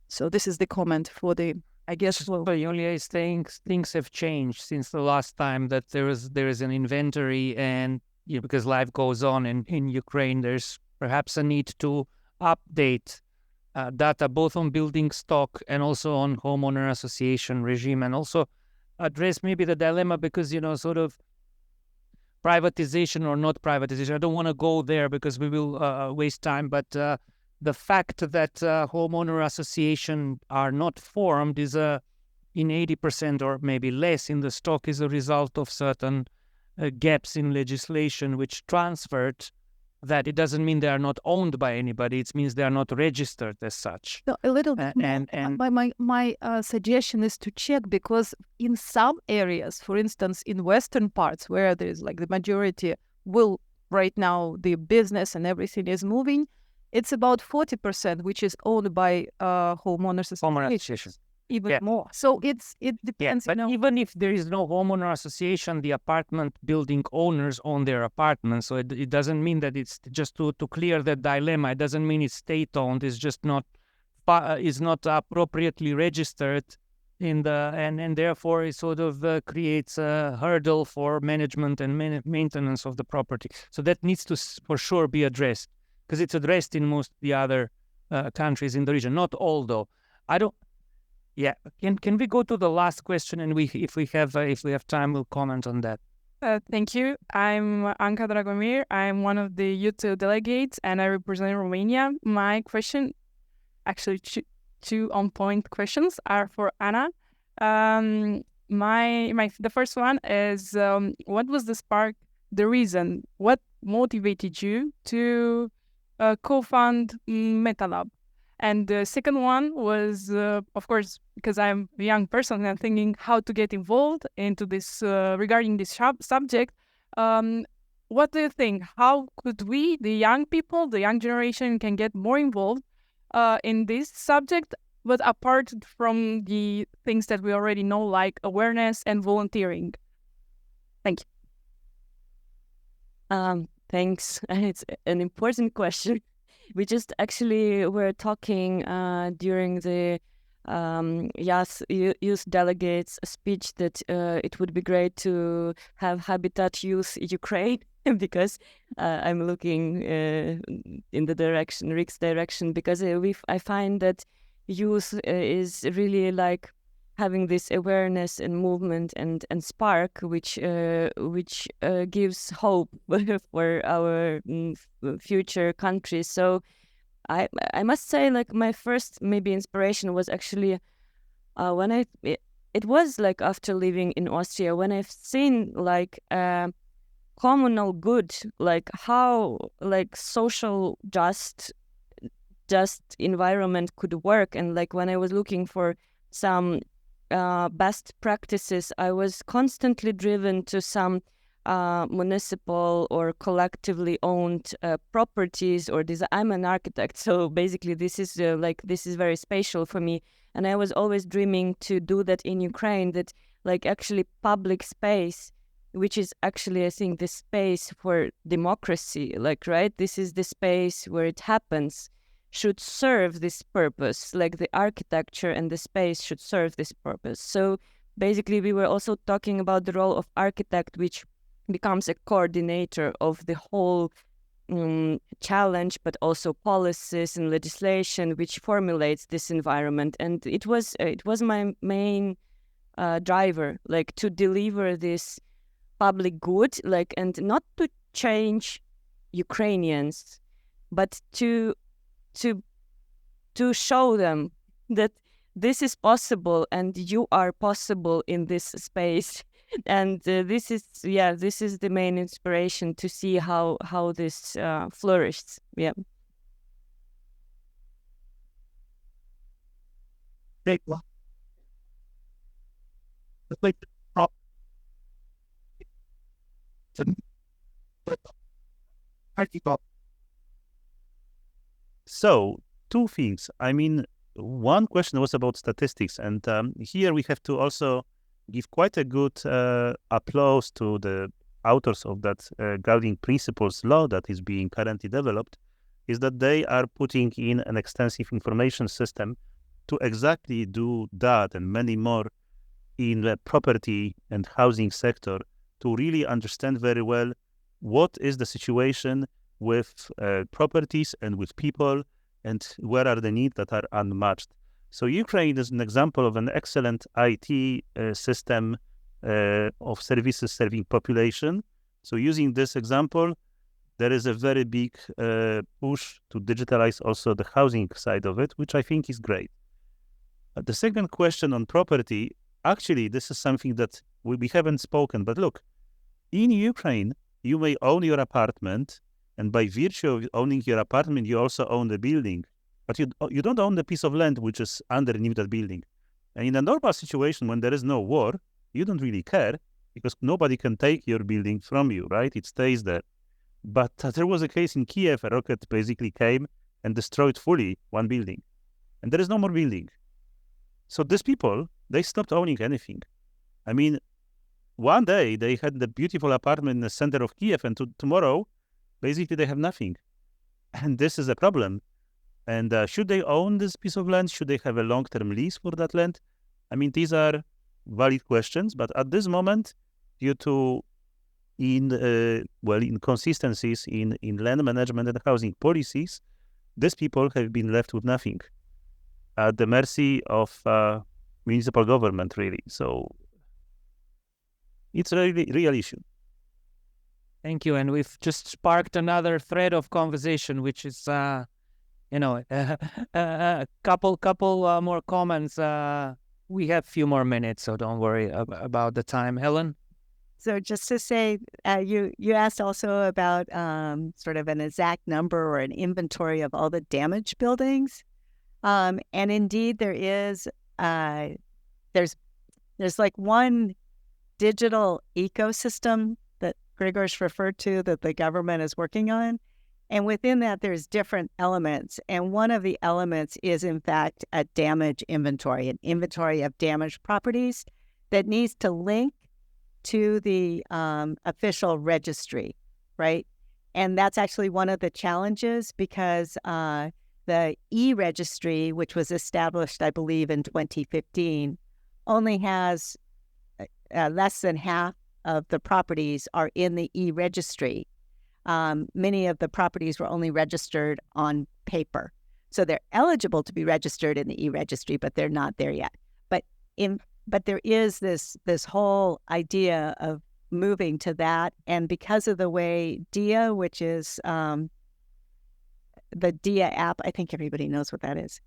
So this is the comment for the, I guess. But Yulia is saying things have changed since the last time that there is an inventory, and because life goes on in Ukraine, there's perhaps a need to update data both on building stock and also on homeowner association regime, and also address maybe the dilemma because sort of privatization or not privatization. I don't want to go there because we will waste time, but the fact that homeowner association are not formed is in 80% or maybe less in the stock is a result of certain gaps in legislation which transferred that. It doesn't mean they are not owned by anybody. It means they are not registered as such. No, a little bit. My suggestion is to check, because in some areas, for instance, in western parts where there is like the majority right now the business and everything is moving, it's about 40% which is owned by homeowners associations. Even more. So it depends. But even if there is no homeowner association, the apartment building owners own their apartments. So it doesn't mean that it's just to clear that dilemma. It doesn't mean it's state owned. It's just not appropriately registered in the and therefore it sort of creates a hurdle for management and maintenance of the property. So that needs to for sure be addressed, because it's addressed in most of the other countries in the region. Not all though. Yeah, can we go to the last question, and if we have time, we'll comment on that. Thank you. I'm Anka Dragomir. I'm one of the youth delegates, and I represent Romania. My question, actually two on-point questions, are for Anna. The first one is, what was the spark, the reason, what motivated you to co-fund MetaLab? And the second one was, of course, because I'm a young person and I'm thinking how to get involved into this regarding this subject. What do you think? How could we, the young people, the young generation, can get more involved in this subject, but apart from the things that we already know, like awareness and volunteering? Thank you. Thanks. It's an important question. We just actually were talking during the youth delegates speech that it would be great to have Habitat Youth Ukraine, because I'm looking in the direction, Rick's direction, because I find that youth is really like having this awareness and movement and spark, which gives hope for our future countries. So I must say, like, my first maybe inspiration was actually when it was like after living in Austria, when I've seen like communal good, like how like social just environment could work, and like when I was looking for some best practices, I was constantly driven to some municipal or collectively owned properties or design. I'm an architect, so basically this is very spatial for me, and I was always dreaming to do that in Ukraine, that like actually public space, which is actually, I think, the space for democracy, like, right, this is the space where it happens, should serve this purpose, like the architecture and the space should serve this purpose. So basically we were also talking about the role of architect, which becomes a coordinator of the whole challenge, but also policies and legislation which formulates this environment. And it was my main driver, like to deliver this public good, like, and not to change Ukrainians, but to show them that this is possible and you are possible in this space. And this is the main inspiration to see how this flourished. Yeah. So, two things. I mean, one question was about statistics, and here we have to also give quite a good applause to the authors of that guiding principles law that is being currently developed, is that they are putting in an extensive information system to exactly do that and many more in the property and housing sector to really understand very well what is the situation with properties and with people and where are the needs that are unmatched. So Ukraine is an example of an excellent IT system of services serving population. So using this example, there is a very big push to digitalize also the housing side of it, which I think is great. The second question on property, actually, this is something that we haven't spoken, but look, in Ukraine, you may own your apartment, and by virtue of owning your apartment, you also own the building, but you don't own the piece of land which is underneath that building. And in a normal situation, when there is no war, you don't really care because nobody can take your building from you, right? It stays there. But there was a case in Kiev, a rocket basically came and destroyed fully one building, and there is no more building. So these people, they stopped owning anything. I mean, one day they had the beautiful apartment in the center of Kiev, and tomorrow, basically they have nothing. And this is a problem. And should they own this piece of land? Should they have a long-term lease for that land? I mean, these are valid questions, but at this moment, due to inconsistencies in land management and housing policies, these people have been left with nothing, at the mercy of municipal government, really. So it's a really real issue. Thank you. And we've just sparked another thread of conversation, which is, a couple more comments. We have a few more minutes, so don't worry about the time. Helen? So just to say, you asked also about sort of an exact number or an inventory of all the damaged buildings. And indeed, there's like one digital ecosystem that Gregor's referred to that the government is working on. And within that, there's different elements. And one of the elements is, in fact, a damage inventory, an inventory of damaged properties that needs to link to the official registry, right? And that's actually one of the challenges because the e-registry, which was established, I believe, in 2015, only has less than half of the properties are in the e-registry. Many of the properties were only registered on paper. So they're eligible to be registered in the e-registry, but they're not there yet. But there is this whole idea of moving to that. And because of the way DIA, which is the DIA app, I think everybody knows what that is.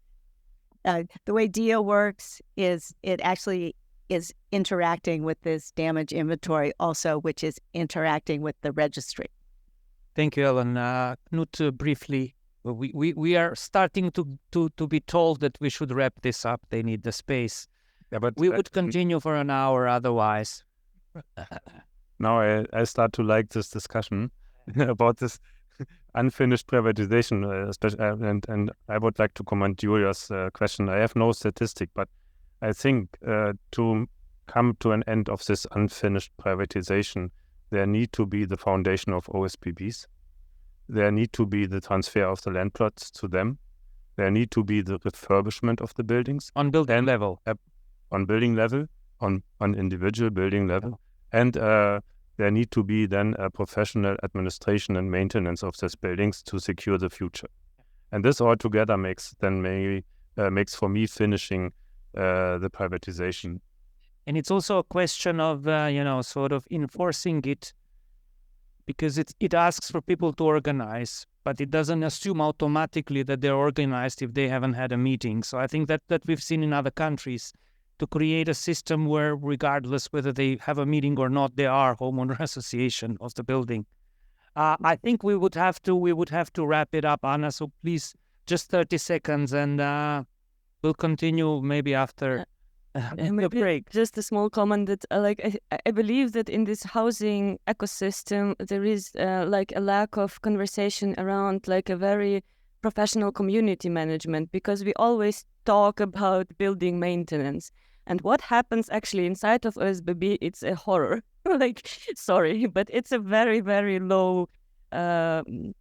The way DIA works is it actually is interacting with this damage inventory also, which is interacting with the registry. Thank you, Ellen. Knut, briefly, we are starting to be told that we should wrap this up. They need the space. Yeah, but we would continue for an hour otherwise. Now I start to like this discussion about this unfinished privatization, and I would like to comment Julia's question. I have no statistic, but I think to come to an end of this unfinished privatization, there need to be the foundation of OSPBs. There need to be the transfer of the land plots to them. There need to be the refurbishment of the buildings. On building level. On building level, on individual building level. And there need to be then a professional administration and maintenance of these buildings to secure the future. And this all together makes for me finishing the privatization. And it's also a question of, sort of enforcing it, because it asks for people to organize, but it doesn't assume automatically that they're organized if they haven't had a meeting. So I think that we've seen in other countries, to create a system where, regardless whether they have a meeting or not, they are homeowner association of the building. I think we would have to wrap it up, Anna. So please, just 30 seconds, and we'll continue maybe after the Maybe break. just a small comment that I believe that in this housing ecosystem there is like a lack of conversation around like a very professional community management, because we always talk about building maintenance, and what happens actually inside of OSBB, it's a horror. Like, sorry, but it's a very, very low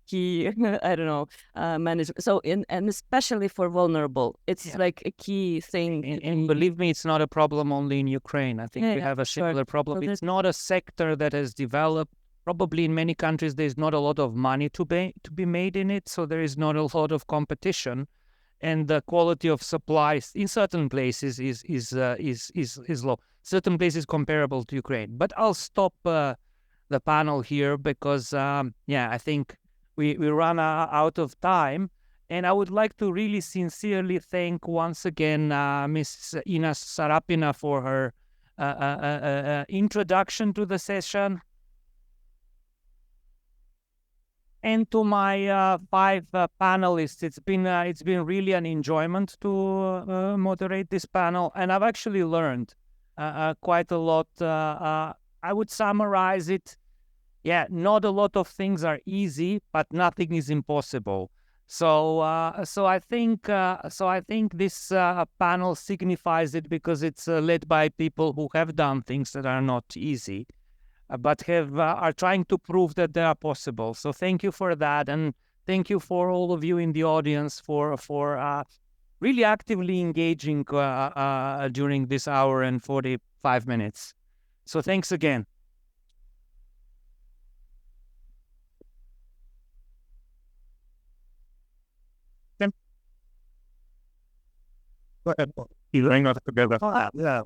key, I don't know, management. So and especially for vulnerable, it's like a key thing. And believe me, it's not a problem only in Ukraine. I think we have a similar problem. It's not a sector that has developed. Probably in many countries, there's not a lot of money to be made in it, so there is not a lot of competition, and the quality of supplies in certain places is low. Certain places comparable to Ukraine. But I'll stop the panel here because I think we run out of time, and I would like to really sincerely thank once again Ms. Ina Sarapina for her introduction to the session. And to my 5 panelists, it's been really an enjoyment to moderate this panel, and I've actually learned quite a lot. I would summarize it. Yeah, not a lot of things are easy, but nothing is impossible. So I think this panel signifies it, because it's led by people who have done things that are not easy, but are trying to prove that they are possible. So thank you for that, and thank you for all of you in the audience for really actively engaging during this hour and 45 minutes. So thanks again. Go ahead. You bring us together. Yeah.